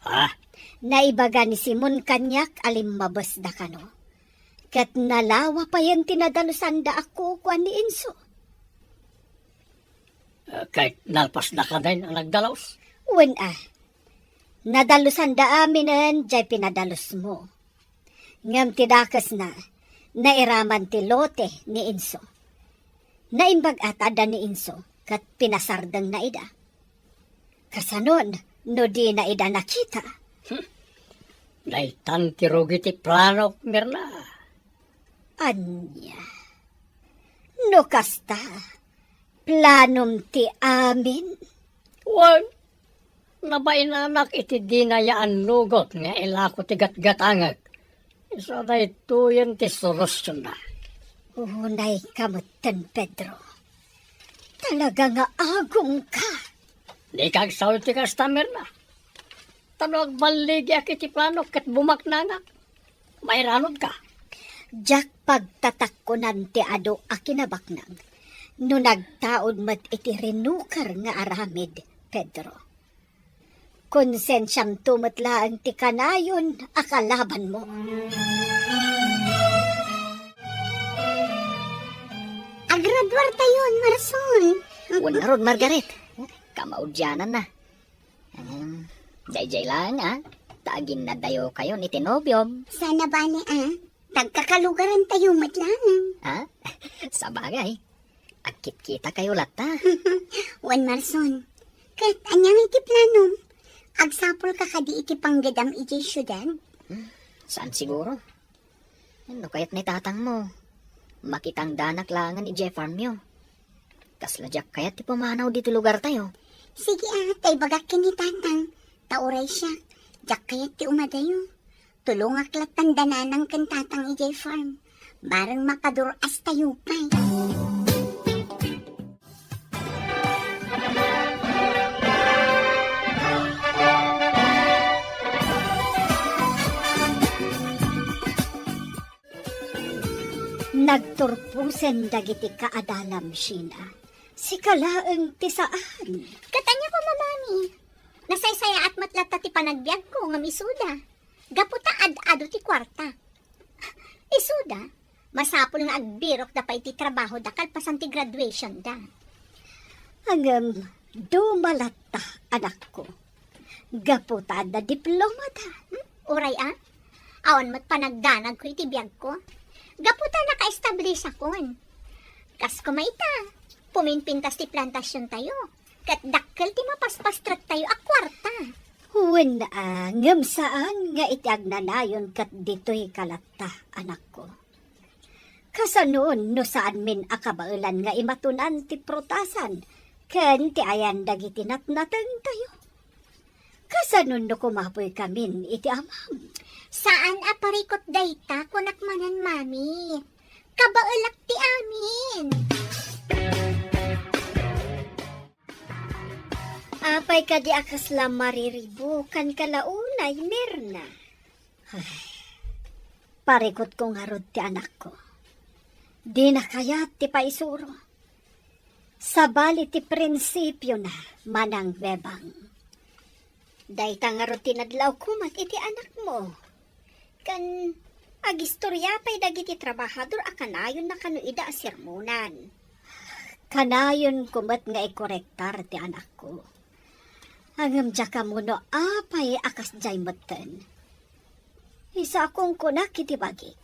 Ah, Naibaga ni Simon Kanyak alimmabas da kano. Kat nalawa pa yan tinadalusan da ako kuan ni Inso. kahit nalpas na ka din ang nagdalaos. Wen nadalusan da aminan jay pinadalos mo. Ngam tidakas na, nairaman ti lote ni Inso. Naimbag atada ni Inso, kat pinasardang na ida. Kasanon, no di na ida nakita. Daitan tirugiti plano, Mirna. Anya, no kasta, planom ti amin. Wan, nabainanak iti dinayaan lugot nga ilako ti gatgatangag. Isa na ito yan ti solusyon na. Unay kamutan, Pedro. Talaga nga agong ka. Di kag sawi ti customer na. Tanong baligi iti plano kat bumaknangak. May ranod ka. Jak pagtatakkunan ti ado akinabaknang. No nagtaod mat iti rinukar nga aramid, Pedro. Konsensyam tumatlaan ti kanayon akalaban mo. Agradwar tayo, Marson. Unarod, Margaret. Kamaudyanan na. Jay-jay lang, Tagin na dayo kayo ni Tinobyom. Sana bali, tagkakalugaran tayo matlangan. Sa bagay. Agkit kita kayo lata. Wan Marson, kat anyang iti planom, agsapol ka kadi iti panggadam iti syudad. Saan siguro? Ano kayat ni tatang mo? Makitang danak langan i Farm yo. Kasladyak kayat ti pumanaw dito lugar tayo. Sige tay bagak kinitatang, tauray siya, jak kayat ti umadayo. Tulungak latang dananang kantatang iti Farm, barang makaduras tayo pa. Nagturpusen dagiti kaadalam Sheena. Si kalaeng tisaan. Katanya ko, mamami. Nasaysaya at matlata ti panagbiag ko nga misuda. Gaputa ad-ado ti kwarta. Isuda, masapol nga agbirok da pa iti trabaho da kalpasan ti graduation da. Hanggang dumalata, anak ko. Gaputa da diploma da. Uray awan mat panagdanag ko iti biag ko. Gaputa naka-establish akon. Kas kumaita, puminpintas ti plantasyon tayo. Kat dakkel ti mapaspastrat tayo a kwarta. Huwin na ngam saan nga iti agnanayon kat dito'y kalata, anak ko. Kasanoon no saan min akabailan nga imatunan ti prutasan, ken ti ayan dagiti natnateng tayo. Kasanoon no kumapoy kamin iti amam. Saan aparikot dayta kunak manan mami? Kabaulak ti amin. Apay ka di akas la mariribo, kan kalaunay, Mirna. Ay, parikot ko nga rod ti anak ko. Di na kaya ti paisuro. Sabali ti prinsipyo na manang bebang. Dahita nga rod tinadlaw kumat iti anak mo. Kan agistorya pa'y dagiti trabahador akanayon na kanuida a sermonan. Kanayon kumat nga ikorektar ti anak ko. Hangam dya mo no apay akas jay matan. Isa akong kunak iti bagig.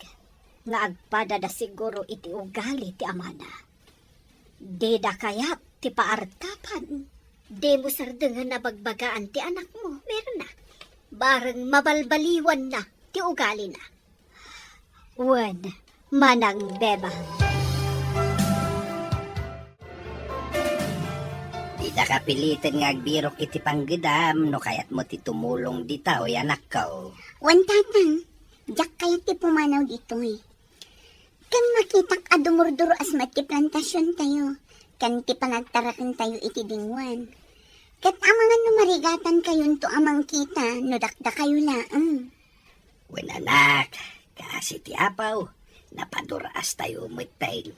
Nga agpada da siguro iti ugali ti amana. Di da kayat ti paartapan. Di mo sardengan na bagbagaan ti anak mo, meron na. Bareng mabalbaliwan na ti ugali na. Wan, manang beba. Di da kapilitan nga agbirok iti panggidam, no kayat mo ti tumulong dita o anak ko. Wan tatang, jak kaya ti pumanaw dito eh. Kan makitak adumurduro as mati plantasyon tayo. Kan ti panagtarakan tayo iti dingwan. Kat amangan numarigatan kayo to amang kita, no dakda kayo laang. Wen anak, kasi ti apaw, napaduras tayo umitail.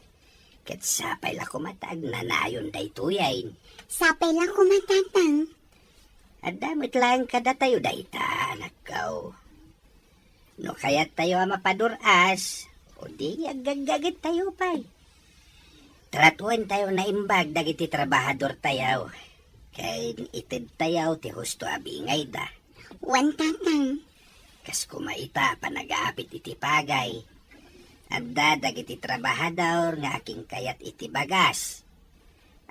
Kat sapay la kumatag nanayon day tuyain. Sapay lang kumatatang. At damit lang kada tayo dayta, anak ko. No kaya tayo mapaduras, o di agagagit tayo pa'y. Tratuan tayo na imbag dagiti trabahador tayo. Kaya itid tayo ti husto abingay da. Wan tatang. Kas kumaita panagaapit iti pagay. Adda dagiti trabahador nga aking kayat iti bagas.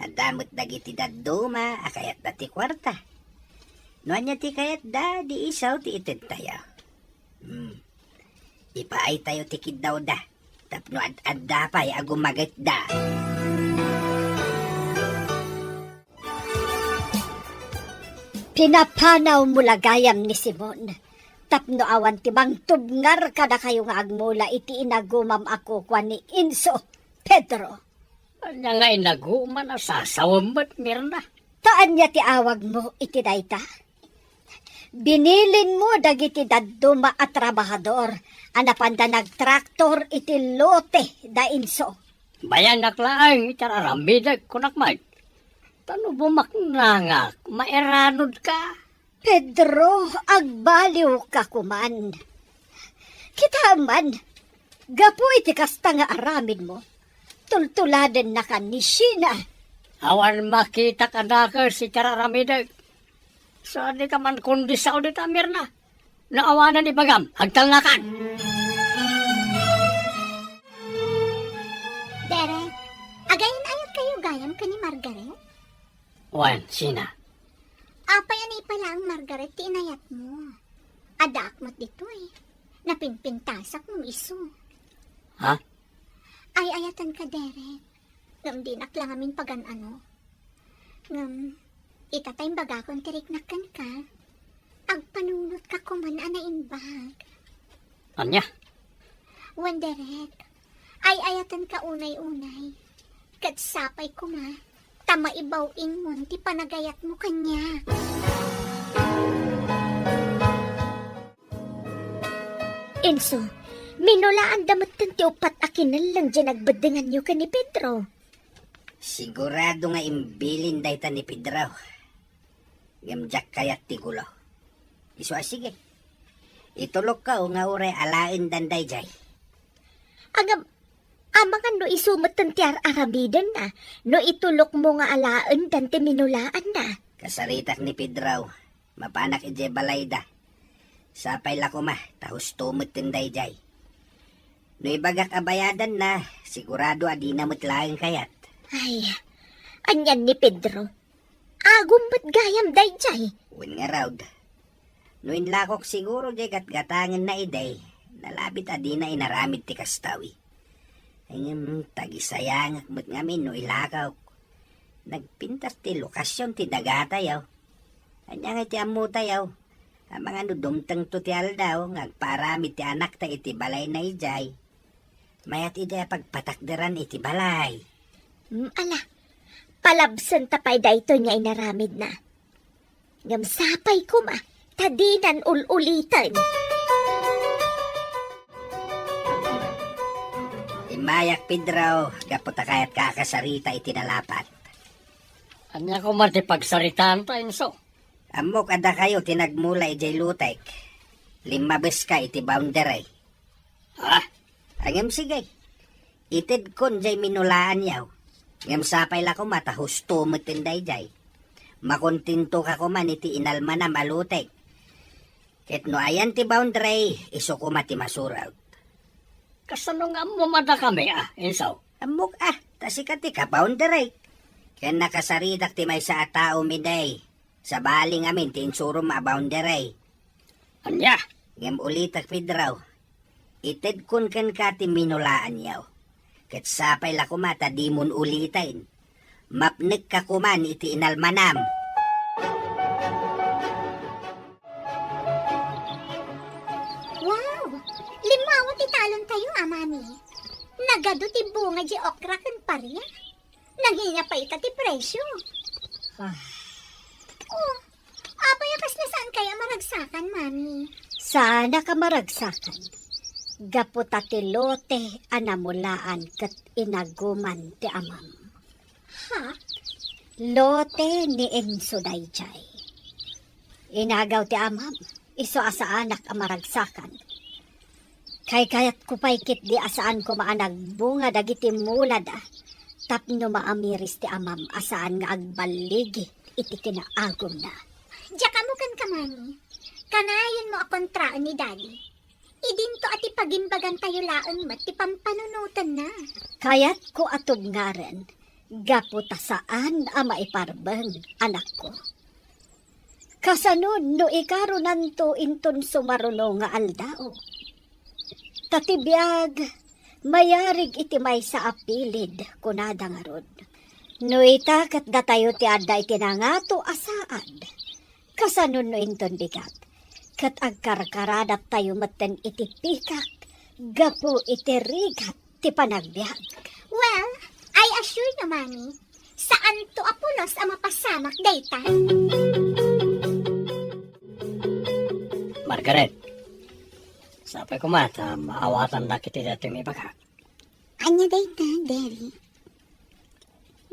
Adamot dagiti dadduma akayat dati kwarta. Noanya ti kayat da di isaw ti itid tayo. Ipaay tayo ti kiddaw da. Tapno adda pa'y agumagit da. Pinapanaw mula gayam ni Simon. Tapno awan ti bang tubngar kada kayo nga agmula iti inagumam ako kwa ni Inso, Pedro. Anya nga inaguman na sasawamot, Mirna. Taan niya ti awag mo iti dayta? Binilin mo dagiti dadduma at trabahador, anapanda nagtraktor iti lote da Inso. Bayan naklaan, itararamidag kunakmag. Tano bumaknangak, maeranod ka. Pedro, agbaliw ka kuman. Kita man, gapu iti kasta nga aramid mo. Tultuladen na ka ni Sheena. Awan makita ka na ka si tararamidag. Saan di ka man kundi sa ulit, Mirna? Naawanan ni Bagam, hagtalnakan. Derek, agayin ayat kayo gayam ka ni Margaret? Wan, Sina. Apay anay pala ang Margaret ti inayat mo. Adak mo't dito eh. Napinpintasak mong iso. Ha? Ay ayatan ka, Derek. Ngam dinak lang amin pagan ano. Ngam, itatay bagakon tiriknakan ka. Agpanunot ka kuman anaimbag. Anya? Wan, Derek. Ay ayatan ka unay-unay. Katsapay ko ma. Tama ibawin mo, ti panagayat mo kanya. Inso, minulaan damat ti upat akinan lang dyan nagbadangan nyo ka ni Pedro. Sigurado nga imbilin dayta ni Pedro. Gamjak kayat ti gulo. Iso sige. Itulog ka o nga ure alain danday jay. Agam, amakan no isumot ng tiyar aramidan na, no itulok mo nga alaan dan ti minulaan na. Kasaritak ni Pedro. Mapanak ije balayda. Sapay lako ma, tahus tumot tinday jay. No ibagak abayadan na, sigurado adi na mutlaeng kayat. Ay, anyan ni Pedro. Agum ba't gayam day jay? Uwin nga raud. No inlakok siguro jay gatgatangan na iday, nalabit adi na inaramid ti kastawi. Ayun, tagisayang akmat ngamin no ilakaw. Nagpintas ti lokasyon ti dagatayaw. Anya nga ti amutayaw. Ang mga nudumtang to ti aldaw, ngagparamid ti anak ta iti balay na ijay. Mayat ida pagpatakderan iti balay. Ala, palabsan tapay dayto niya inaramid na. Ngamsapay ko ma, tadinan ululitan. Imayak Pedro, kaputa kayat kakasarita iti nalapat. Anya ko man ti pagsaritaan ta inso. Amok ada kayo tinagmula ijay lutek. 5 bes ka iti boundary. Ha? Angem sigay. Itid kon jay minulaan yaw. Ngem sapay la ko matahus tumot tinday jay. Makontinto ka ko man iti inalma na malutek. Ket no ayan ti boundary, iso ko mati masuraw. Kasano nga mo mada kami inso? Amok tasikat ti ka boundary. Ken nakasaritak ti may sa tao miday. Sa baling amin ti insuro ma boundary. Anya? Ngem ulitak Pedro. Itid kun ken ka ti minulaan yaw. Ket sapay la kumata di mun ulitain. Mapnek ka kuman iti inalmanam. Wow! Limawa ti talon tayo, amami. Nagado ti bunga di okra kan parya. Nanghinya pa ita ti presyo. Oh, apayakas na saan kaya maragsakan, mami? Sana ka maragsakan. Gaputa ti lote anamulaan kat inaguman ti amam. Ha? Lote ni Enso dayjay. Inagaw ti amam, iso asa anak amaragsakan. Kay kayat ko paikit di asaan ko maanagbunga dagiti mulad tapno maamiris ti amam asaan nga agbaligi iti kinaagom na. Diyak mo kan ka, mami. Kanayon mo akontraan ni daddy. Idinto ati pagimbagan tayo laang mat ti pampanunutan na. Kayat ko atog nga rin, gaputa saan ang maiparbang anak ko. Kasanod no ikaro nanto inton sumaruno nga aldao. Tatibiyag, mayarig iti may sa apilid kunada nga rod. No itakat datayo ti adda iti nangato asaad. Kasanod no inton bigat. Kat agkarkaradat tayo maten iti pikak, gapu iti rigat ti panagbiag. Well, I assure you, mami, saan to apulos ang mapasamak dayta? Margaret. Sapay ko mata, maawatan na kiti dati may baka. Anya dayta, Derry?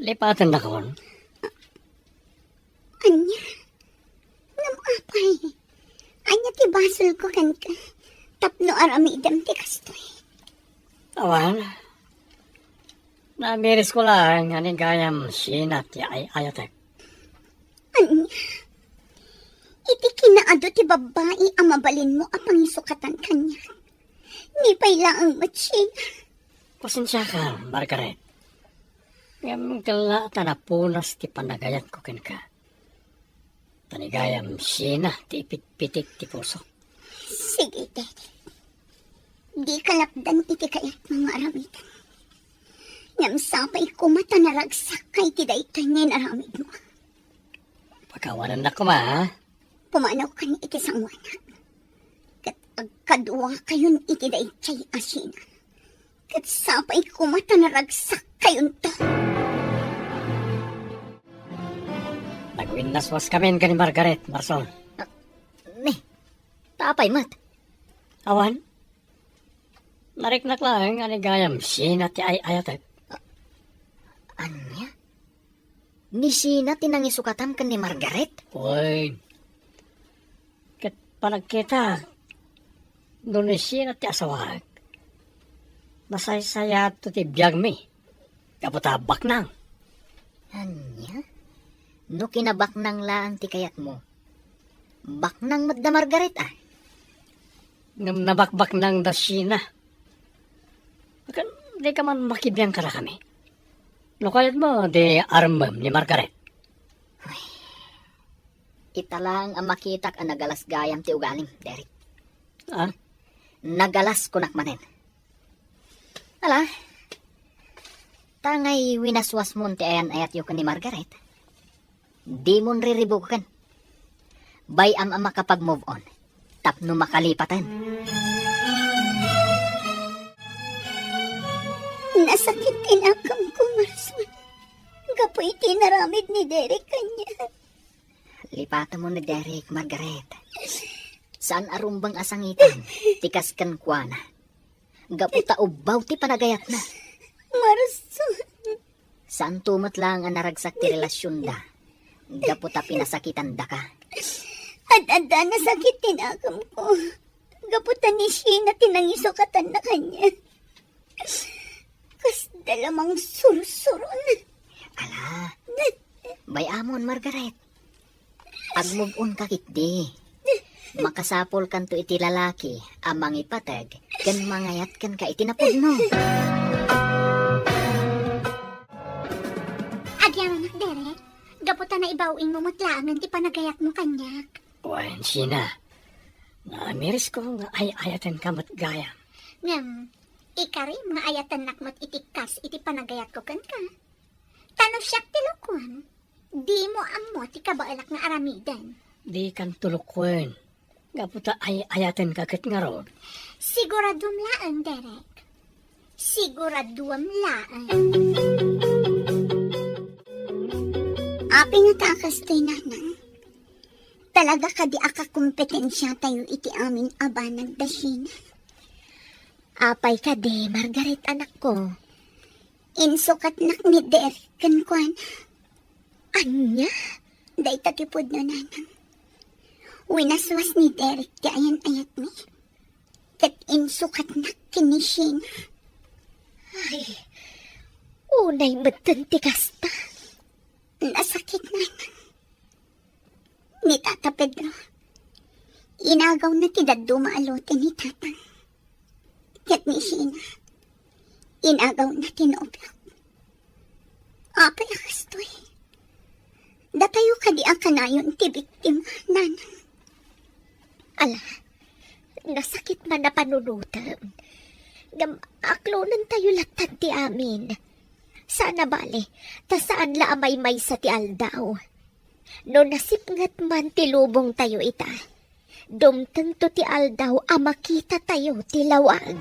Lipatan na kon. Anya? Ngam apay. Anya ti basol ko kan ka. Tapno aramidam ti kastoy. Awan. Namiris ko lang, aning gayam sinat ti ayatek. Anya? Iti kinaado ti babae ang mabalin mo ang pangisukatan kanya. Ni pailaang matsin. Pasensya ka, Margaret. Ngam kala tanapunas ti panagayat ko ken ka. Tanigayam sina ti ipit-pitik ti puso. Sige, Daddy. Di kalapdan iti kayat mga aramitan. Ngam sapay ko mata naragsak kay ti daytoy ngayon aramid mo. Pagkawanan na ko ma, ha? Pumanaw ka ni iti sangwanak. Kat agkadwa kayon iti daytoy asina. Kat sapay ko mata naragsak kayon to. Nagwinaswas kami ka ni Margaret, Marsol. Ni, tapay mat. Awan? Nariknak lang, anigayam sina ti ayatek. Anya? Ni Sheena tinangisukatan kan ni Margaret. Uy. Kat panagkita. Doon siya na ti asawag. Masaya-saya to ti biyag mi. Kaputabak nang. Anya? No kinabaknang laan ti kayat mo. Baknang madda Margaret ah. Nabakbak nang dasina. Kan, di ka man makibiyang kara kami. No kayat mo, di armam ni Margaret. Ita lang ang makitak ang nagalas gayam ti ugaling, Derek. Ah? Nagalas kunak manen. Ala, tangay winaswas mon ti ayan ayat yu kan ni Margaret. Di mon riribukan. Bayam ang makapag-move on. Tapno makalipatan. Nasakit tinakam ko, Marsman. Gapoy tinaramid ni Derek kanya. Lipatan mo ni Derek, Margaret. Saan arumbang asangitan? Tikas kan kuana. Gaputa ubaw ti panagayat na. Marson. Saan tumat lang ang naragsak ti relasyon da? Gaputa pinasakitan da ka. Ad-ada nasakit tinakam ko. Gaputan ni Sheena tinangisukatan na kanya. Kas dalamang sursuron. Ala, bayamon, Margaret. Pag-move on ka kitdi. Makasapol kan to iti lalaki, amang ipatag, kan mangayat kan ka iti napudno. Agyaman nak, Derek. Gaputan na ibawing mo matlaangan ti panagayat mo kanyak. Uy, sina. Namiris ko nga ay-ayatan ka matgaya. Ngam, ikari mga ayatan nakmat itikas iti panagayat ko kan ka. Tano siyak tilukuan. Di mo amo ti kabaalak nga aramidan. Di kan tulukwen. Gaputa ay-ayatan ka kat nga ron. Siguradum laan, Derek. Siguradum laan. Api nga takas tayo nanang. Talaga ka di akakompetensya tayo iti amin abanag da Sheena. Apay ka di, Margaret anak ko. Insukat nak ni Derek kan kwan. Anya? Day tatipod no nanang. Winaswas ni Derek ti ayan-ayat mi. Kat insukat nak kini Sheena. Ay, unay beton ti kasta. Nasakit nanang. Ni Tata Pedro. Inagaw na ti daddo maalote ni Tatang. Kat ni Sheena. Inagaw na ti Noblak. Apay akastoy. Datayo ka di ang kanayon ti biktima, nanang. Ala, nasakit man na panunutan. Aklonan tayo latan ti amin. Sana bale, ta saan la amay-may sa ti aldaw. No nasipngat man ti lubong tayo ita. Dumteng to ti aldaw a makita tayo ti lawag.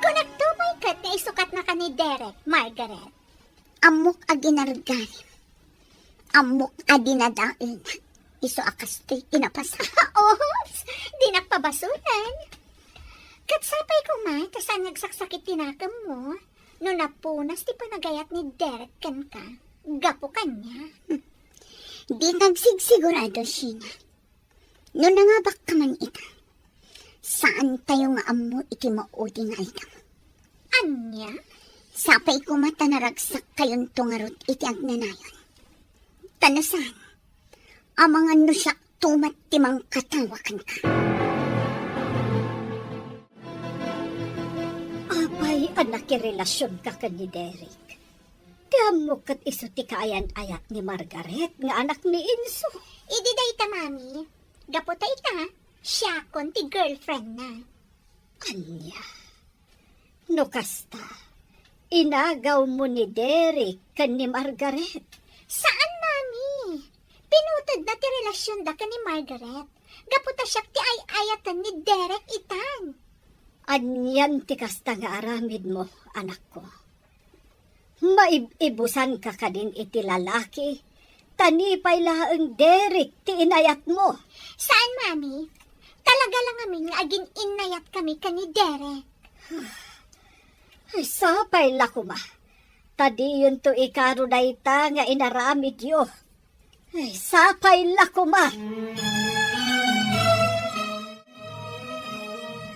Kung nagtumay kat na isukat na ka ni Derek, Margaret. Amok a ginargalim. Amok a dinadain. Iso akastoy tinapasa. Oops! Di nakpabasunan. Katsapay ko man, tasan nagsaksakit tinakam mo. No napunas ti panagayat ni Derek kan ka. Gapo kanya. Di nagsigsigurado, Sheena. No nangabak ka man ita. Saan tayo nga amo iti maudi nga itam? Anya? Sapay ko mata naragsak kayon tungarot iti agnanayon. Tanasan, amangan no siya tumat timang katawakan ka. Apay anak relasyon ka ni Derek. Tiyan mo kat iso ti kaayan-ayat ni Margaret nga anak ni Inso. Idi da ita, mami. Gaputa ita, siya kon ti girlfriend na. Anya, no kasta, inagaw mo ni Derek kan ni Margaret. Saan, mami? Pinutod na ti relasyon da ka ni Margaret. Gaputa siya ti ay-ayatan ni Derek itan. Anyan ti kasta nga aramid mo, anak ko. Maibusan ka din iti lalaki. Tanipay laang Derek ti inayat mo. Saan, mami? Talaga lang amin nga aging inayat kami ka ni Derek. Ay, sapay lakuma. Tadi yun to ikaro dayta nga inaramid yo. Ay, sapay lakuma.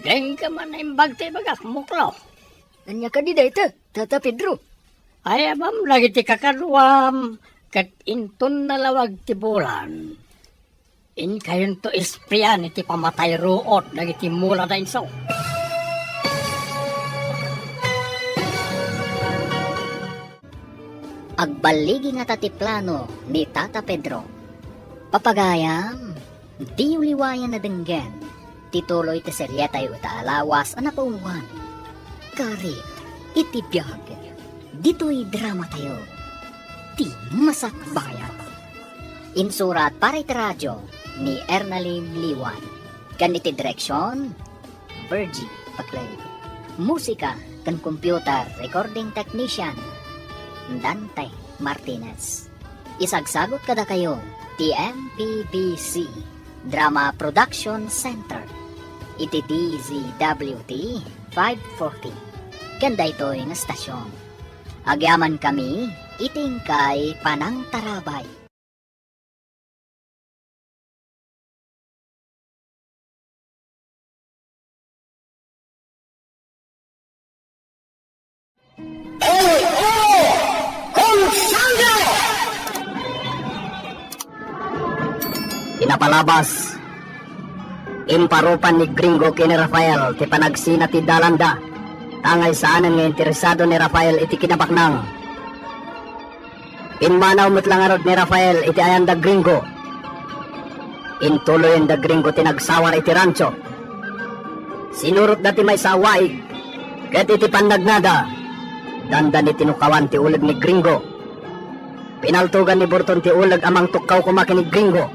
Deng ka man na imbagte bagak muklaw. Anya ka di dayta, Tata Pedro. Ay, abam, lagi ti kakaluam. Kat inton nalawag ti bulan. In kayon to ispriyan iti pamatay ruot. Lagi ti mula na inso. Agbaligi nga tatiplano ni Tata Pedro. Papagayam, di uliwayan na denggen. Tituloy ti seryeta yu alawas ang napauwan. Karit, iti biyag. Dito'y drama tayo. Ti masakbayan. Insurat para iti radyo ni Ernaline Liwan. Kan iti direksyon, Virgie Paclay. Musika kan computer recording technician, Dante Martinez. Isagsagot kada kayo, TMPBC Drama Production Center. Iti DZWT 540. Ganda ito'y nga stasyon. Agyaman kami, iting kay Panang Tarabay. Pinapalabas. Imparupan ni Gringo kini Rafael ti panagsina ti Dalanda. Tangay saanan nga interesado ni Rafael iti kinabaknang. Pinmanaw mutlangarod ni Rafael iti ayan da Gringo. Intuloy da Gringo tinagsawar iti rancho. Sinurot dati may sawaig. Ket iti pannagnada. Dandan iti nukawan ti ulag ni Gringo. Pinaltugan ni Burton ti ulag amang tukaw kumakin ni Gringo.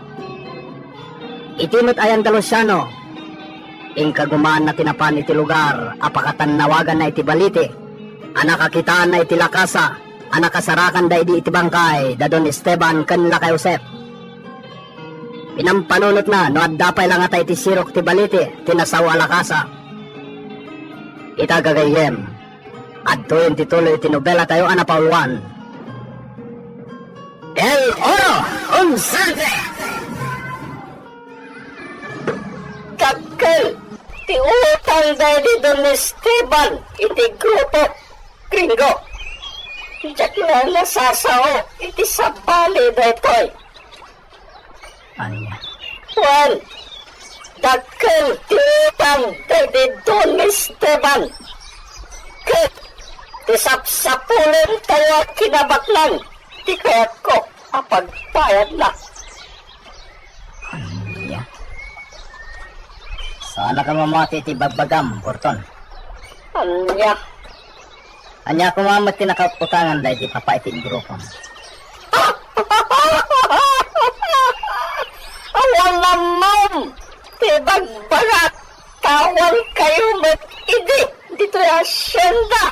Itimot ayan da Luciano. Ingkagumaan na tinapan iti lugar, apakatan nawagan na iti balite. Anakakitaan na iti lakasa, anakasarakan da iti bangkay, da Don Esteban ken Laka Josep. Pinampanunot na, no addapay lang ata iti sirok ti balite, tinasawa lakasa. Itagagayem, adto yung tituloy iti nobela tayo anapauluan. El Oro, un sangre! Kakal, ti utang dahil di Don Esteban, iti grupo, Gringo. Diyak na nasasao, iti sabali da ito'y. Anya? Juan, kakal, ti utang dahil di Don Esteban. Kat, ti sapsapulan tayo kinabaklan, ti kayat ko, apagpayad na. Anya? Sana ka mamati ti bagbagam, Burton. Anya? Anya kumamat ti nakaputangan dahil ti papa iti grupo. Awan naman! Ti bagbagat! Tawal kayo mag-idi! Dito yung asyenda!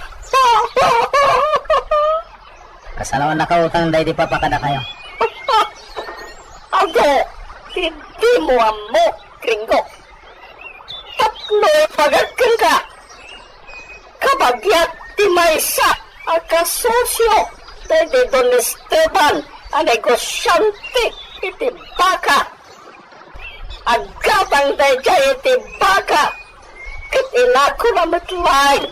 Kasalawan nakautang dahil ti papa kada kayo. Ako! Hindi mo amo, Gringo! Tatlo pagagkan ka. Kabagyat ti maysa akasosyo de Don Esteban a negosyante iti baka. Agabang dayjay iti baka ket ilako na matlain.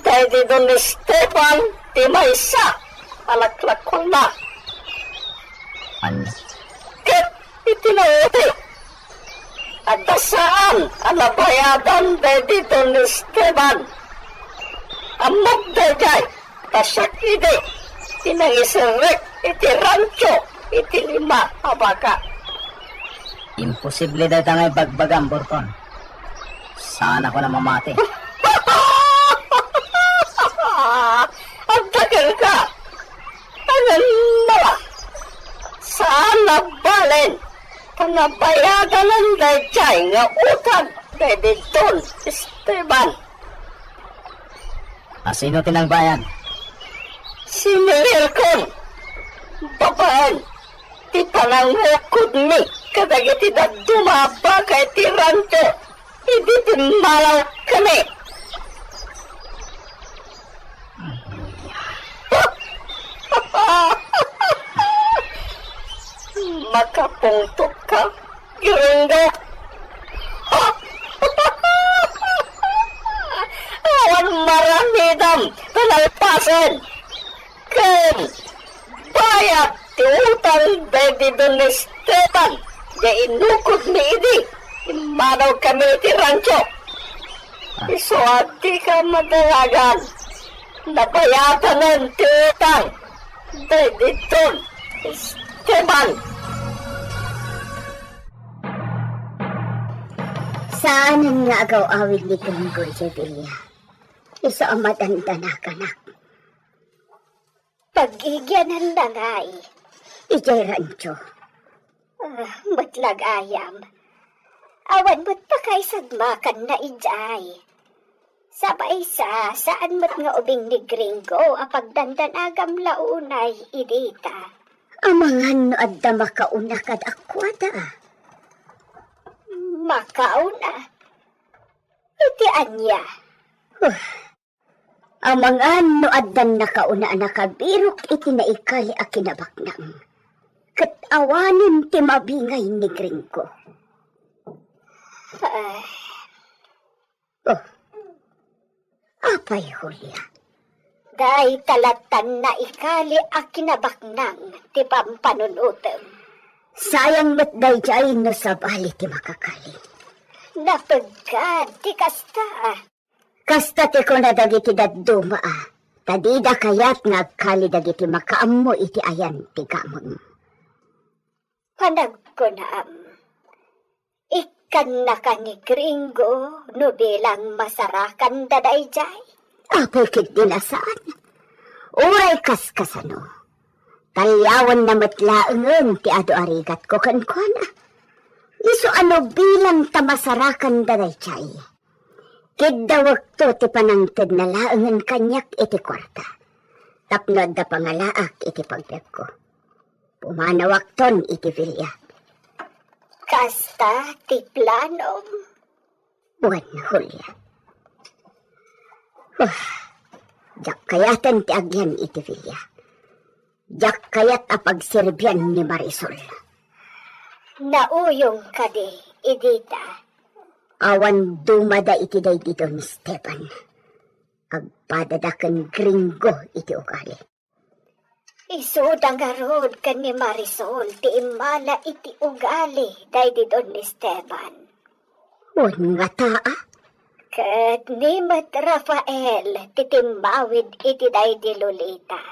De Don Esteban ti maysa alaklakon na. Ano? Ket iti nauti. At saan ang nabayadan de Don Esteban? Amag dayjay, tasak ide, tinangisirek, iti rancho, iti lima, abaka. Imposible daw tangay bagbagam, Burton. Sana ko na mamati. Ang tagal ka! Anong mala? Saan na balen? Panabayagan ng dayjay nga utang de Don Esteban. Sino tinangbayan? Si Milircon. Babaan. Ti panangukod mi. Kadagiti na dumaba kay ti rancho. Hindi tinmalaw kami. Makapungtok ka, gringo. Awan maramidam, talalpasan. Ken, bayat ti utang Daddy Don Esteban, di inukod ni Idi, imanaw kami ti rancho. Isuati ka madalagan, nabayatan ng ti utang Daddy Don Esteban. Saan ang nga agaw-awid ni Gringo, Sevilla? Iso ang madandana-kanak. Pagigyanan na nga ijay rancho. Matlag ayam. Awan mo't pa kay sadmakan na ijay. Sabay saan mo't nga ubing ni Gringo apag dandanagam launay idita. Amangan no adda makauna kad akwada. Makauna? Iti anya. Amangan no addan nakauna nakabirok iti naikali a kinabaknang. Kat awanin ti mabingay ni Gringo. Apay Julia. Day talatan na ikali a kinabaknang ti pampanunutem. Sayang mat day jay no sabali ti makakali. Napagkad ti kasta. Kasta ti ko na dagiti daduma. Tadida kayat nagkali dagiti makaammo iti ayan ti gamon. Panag ko na ikan na ka ni Gringo no bilang masarakan daday jay. Apay kit dinasaan. Uray kaskasano. Talyawan na matlaangan ti ado arigat ko kankwana. Iso ano bilang tamasarakan daday chay. Kidda wakto ti panangtid na laangan kanyak iti kwarta. Tapnod da pangalaak iti pagbiag ko. Pumanawakton iti Villa. Kasta ti planom. Buwan Julia. Jak kayatan ti agyan iti Villa. Jak kayat apagsirbyan ni Marisol. Nauyong kadi, idita. Awan dumada iti day di Don Esteban. Agpadadakan Gringo iti ugali. Isudang arod ka ni Marisol ti imala iti ugali day di Don Esteban. Nga taa? Kat ni Mat Rafael titimbawid iti day di Lolita.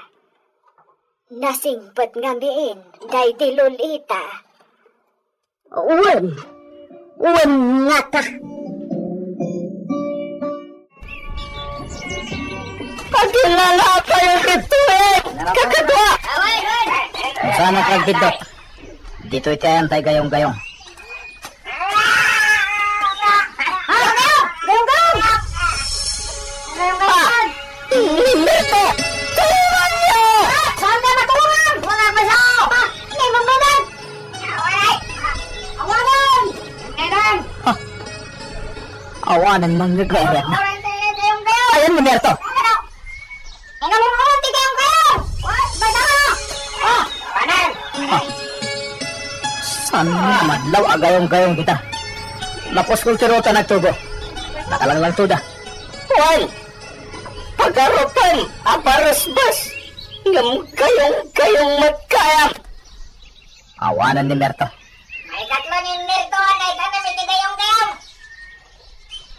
Nasingpot nga miin, day di Lolita. Uwan nga ta. Pagkilala kayo dito kakadwa. Sana kag dito. Dito iti antay gayong-gayong. Ito! Tulungan niyo! Saan ka matulungan? Wala ba siya? Hindi mo manan! Awanan! Awanan! Awanan mga gayat na. Ayan mo nito. Ano mo ko? Tigayong kayo! Bata ka! Awanan! Saan madlaw agayong-gayong kita. Lapos kong tirota nagtubo. Nakalang lang tuda. Juan! Pagarupan! Aparasbas! Ngam kayong magkayam! Awanan ni Merto. Ay katlo ni Mirto! Ay kami may tigayong kayo!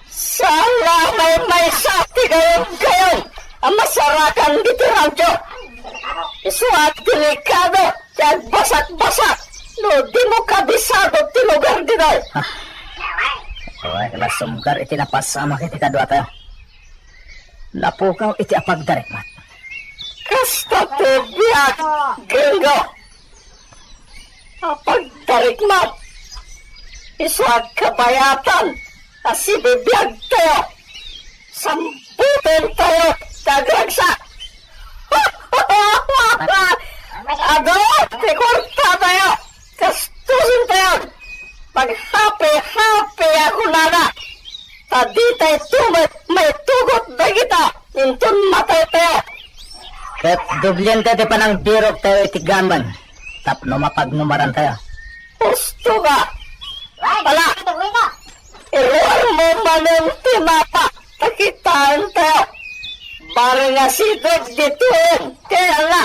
Sana may sakti kayong ang masarakan dito radyo. Isuat delikado at basak-basak. No, di mo kabisado ti lugar dito. Oy, lasumgar iti napasama kiti kadwa tayo. Napukaw iti apagdarikmat. Kasta to biyak, Gringo. Apagdarikmat. Isuat kabayatan. Asi bibiyag tayo. Samputin tayo. Tagragsak. Ado, tikurta tayo. Kastusin tayo. Pag-happy ako nana. Tadi tayo tumat, may tugot na kita. Intun matay tayo. Ket dublyan ka ti panang birok tayo iti gaman. Tapno mapagnumaran tayo. Gusto ka! Pala! Iruan mo manong timapa! Pakitaan tayo! Para nga sidog dito! Kaya nga!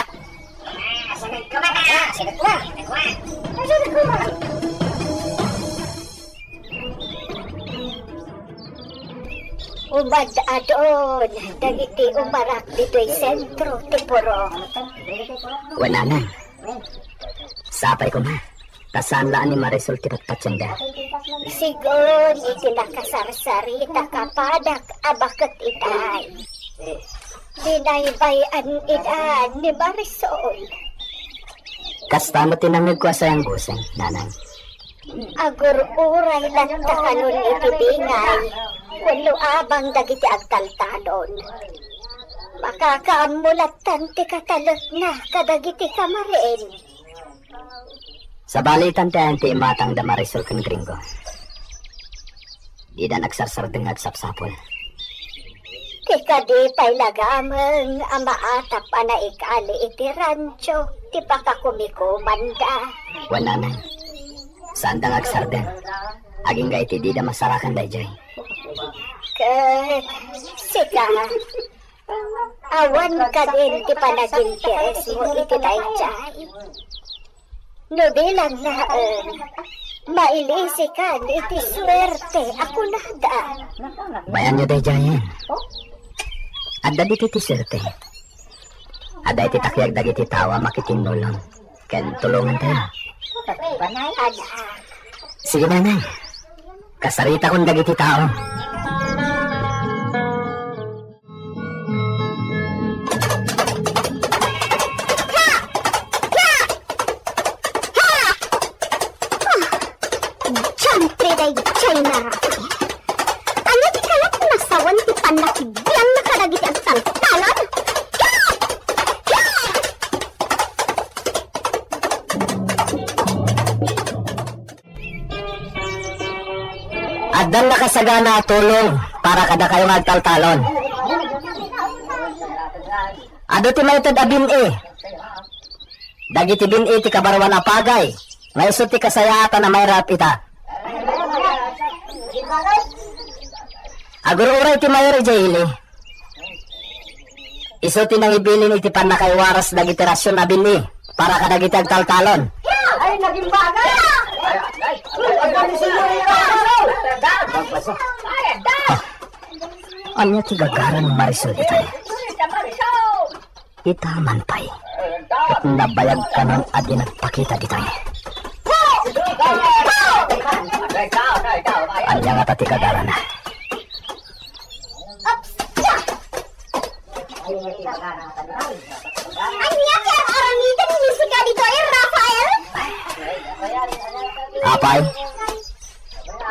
Umad adon, dagiti umarak dito'y sentro, tipurong. Wala na. Sapay ko na. Tasaan laan ni Marisol tinagpatsanda. Sigon, iti nakasarsarita kapadak, abakot itay. Dinaybayan itan ni Marisol. Kasta mo tinamig ko sa yung guseng, nanang. Agur uray lang tahanon iti bingay. Walo abang dagiti agtaltalon. Makakaamulatan ti katalot na kadagiti kamarin. Sa balitan tayo ti imatang da Marisol kan gringo. Di na nagsarsardeng agsapsapol. Kikadi pa'y lagamang amaatap ana ikali iti rancho. Ti pakakumikuman da. Wala na. Saan da agsardeng? Aging ga iti di da masarakan da jay. Kat, sika, awan ka din ti panaginteres mo iti dayjay. No bilang naan, mailisi ka iti swerte ako nada. Bayan nyo da jay. Adda di ti sirte. Adda iti takyag dagiti tawa makitinulong. Ken tulungan tayo. Anak, Sige nanay. Kasarita kong dagiti tao. siyempre dayjay na Rafael. Ano di kalat nasawan ti panakibiyang nakadagiti ang taltalan? Addan nakasagana tulong para kada kayo magtaltalon. Ado ti maytad a bin-i. Dagiti bin-i ti kabarwan a pagay. Ngayso ti kasayatan na may rap ita. Agururay ti mayroy jayili. Iso ti nang ibilin iti panakaywaras dagiti rasyon na bin-i para kadagiti agtaltalon. Ay, naging bagay! Anya ti gagaran ng Marisol ito. Itaman pa'y. At nabayag ka ng adi nagpakita dito. Anya nga ta ti gagaran na. Anya kaya aramitan ni musika dito eh, Rafael? Apay,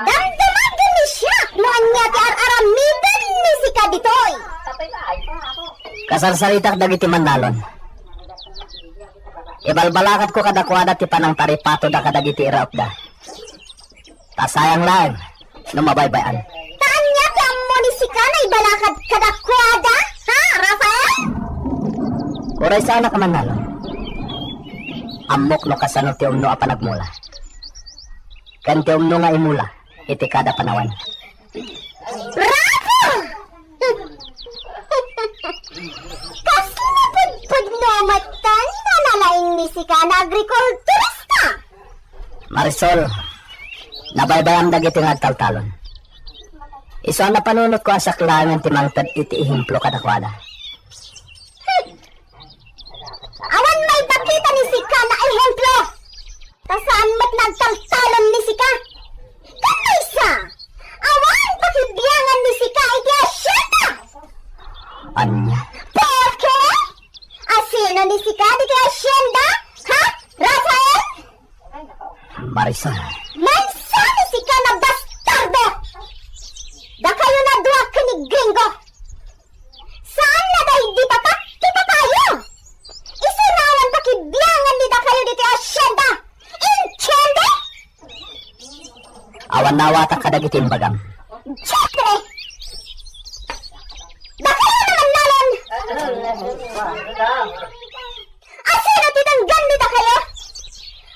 Damdaman ni siya no anya kaya aramitan ni musika dito eh. kasarsaritak dagiti mandalon. Ibalbalakat ko kadakwada ti panang taripato da kadagiti iraop da. Tasayang lang, numabaybayan. Taan niya kaya musika na ibalakad kadakwada, ha, Rafael? Kuray sana ka manalon. Amok no kasano ti umno a panagmula. Kan ti umno nga imula, iti kada panawan. Bravo! Kasi napudpud mo matan na nalaing musika na agrikulturista. Marisol, nabaybayam dagiti nagtaltalon. Iso na panunot ko asaklangan ti mangtad iti ihimplo kadakwada. Awan may bakita ni Sika na ehemplo. Kasaan mo't nagtaltalon ni Sika? Kanisa! Awan pakibiyangan ni Sika iti asyata! Anya, Porke? Asino ni Sika iti asyenda? Ha? Rafael? Marisol, Mansa ni Sika na bastardo! Da kayo na duwag ka ni gringo! Saan na dahil di patak? Di pa tayo! Isurawan pakibiyangan ni da kayo dito asyenda! Inchende? awan nawata kadagiti imbagam. Siyempre! Da kayo naman nanon! Asino tinanggan nita kayo?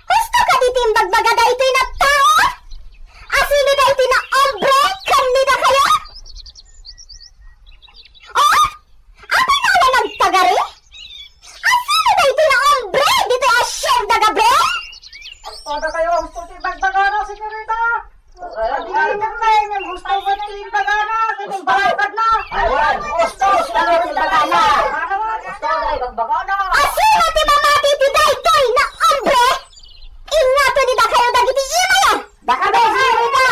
Gusto ka ditimbag bagada ito'y na tao? Asino na ito'y na ombre? Kanida kayo? Oh? Ano na wala nagtagari? Asino na ito'y na ombre? Dito'y asyem na Gabriel? Ada kayo gusto timbag-bagana, senyorita? Hindi naman, gusto ko timbag-bagana, timbag-bagad na! Gusto timbag-bagana! Asino ti mamati ti daytoy na ombre? Ingato nida kayo dagiti imaya! Dakame, senyorita!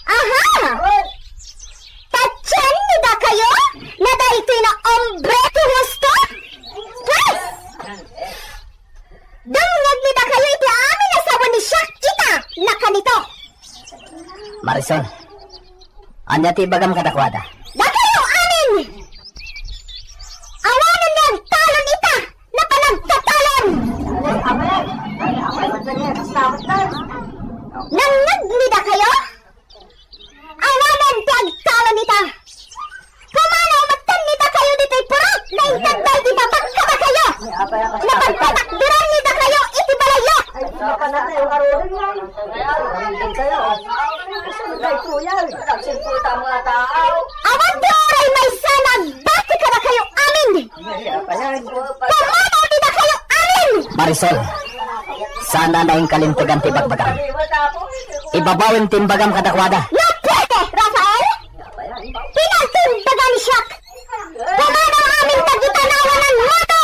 Aha! Tatyan nida kayo? Na daytoy na ombre ti gusto? Yes! Dangag nida kayo iti amin asawa ni siya ita na kanito! Marisol, anya ti bagam kadakwada. Dagayo amin! Awanan na ang talon ita na panagtatalon! Nangnagmida kayo? Awanan ti ang talon ita! Kumanaw matan nita kayo dito'y purot na intagday di babag ka ba kayo? Napagpatakduran nita kayo iti balayo! Awan di oray may sanag! Bakit ka na kayo amin? Kumanaw nita kayo amin! Marisol, sana na yung kalintugan ti bagbagam. Ibabawin timbagam kadakwada. Na pwede, Rafael! Pinagtimbagan ni Shaq! Kumanaw amin tagitanawa ng moto!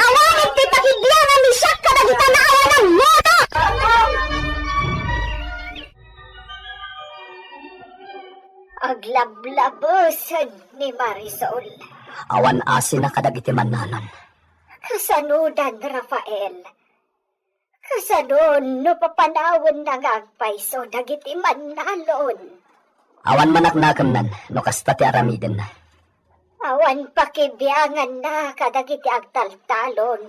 Awanin ti pakiglangan ni Shaq kadagitanawa ng moto! Aglablabusad ni Marisol. Awan asin na kadagiti mannanan. Kasanudan, Rafael. Kasanon, no papanawon na ngagpaiso dagiti mannalon. Awan manaknakam nan, no kasta ti aramiden na. Awan pakibiyangan na kadagiti agtaltalon.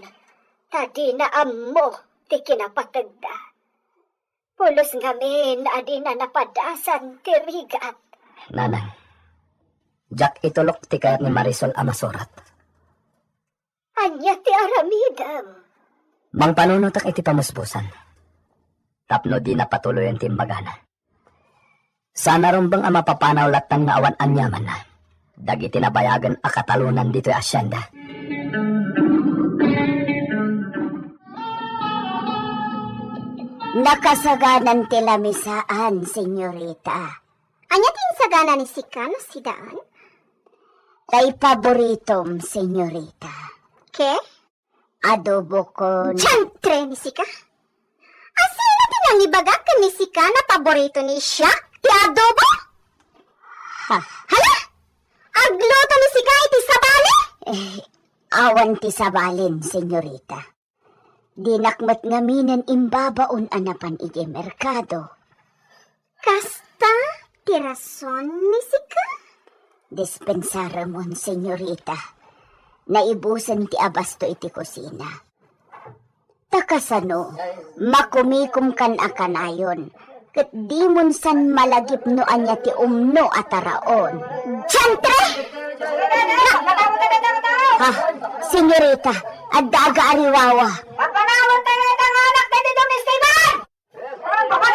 Tadi na ammo ti kinapatagda. Pulos ngamin adi na napadasan ti rigat. Nanang, Jack itulok ti kayat ni Marisol amasurat. Anya ti aramidam. Mang panunutak iti pamuspusan. Tapno di na patuloy ang timbagana. Sana rumbang ang mapapanaw latang na awan anyaman na. Dagiti nabayagan akatalunan dito'y asyenda. Nakasaganan ti lamisaan, senyorita. Anya tin sagana ni Sika no sidaan? Tay paboritom, senyorita. Ke? Adobo kon... Chantre ni Sika? Asino tinang ibagak ni Sika na paborito ni siya? Ti adobo? Ha? Hala? Agluto ni Sika iti sabali? Awan ti sabalin, senyorita. Dinakmat ngaminan imbabaon anapan iti merkado. Kasta? Tirason ni Sika? Dispensaramon, senyorita. Naibusan ti abasto iti kusina. Takasano, makumikum kan akanayon. Kat di mon san malagip no anya ti umno ataraon. Diyantre! Ha, senyorita, addaga ariwawa. Papanawon tayo ng anak na dito, Miss Steven! Ano ba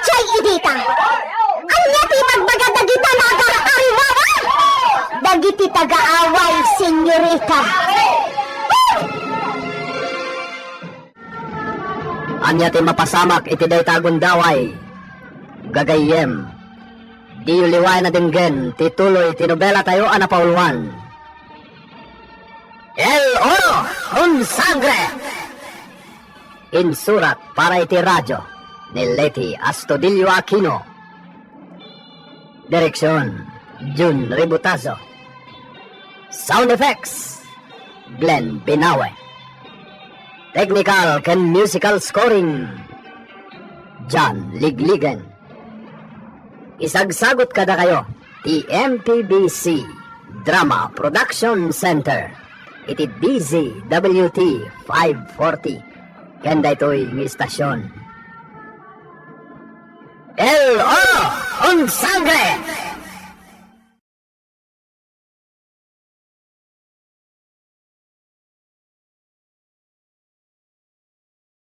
diyay idita? Anya ti magbaga dagita na ariwawa? Dagiti taga-away, senyorita. Anya ti mapasamak iti day tagundaway. Gagayem. Di uliway na dinggen, tituloy tinobela tayo anapauluan. El Oro, un sangre! Insurat para iti radyo ni Leti Astudillo Aquino. Direksyon, Jun Ributazo. Sound effects, Glenn Binawe. Technical and musical scoring, John Ligligan. Isagsagot kada kayo, TMPBC Drama Production Center. Iti DZWT 540. Kanda ito'y may istasyon. El Oro, un sangre!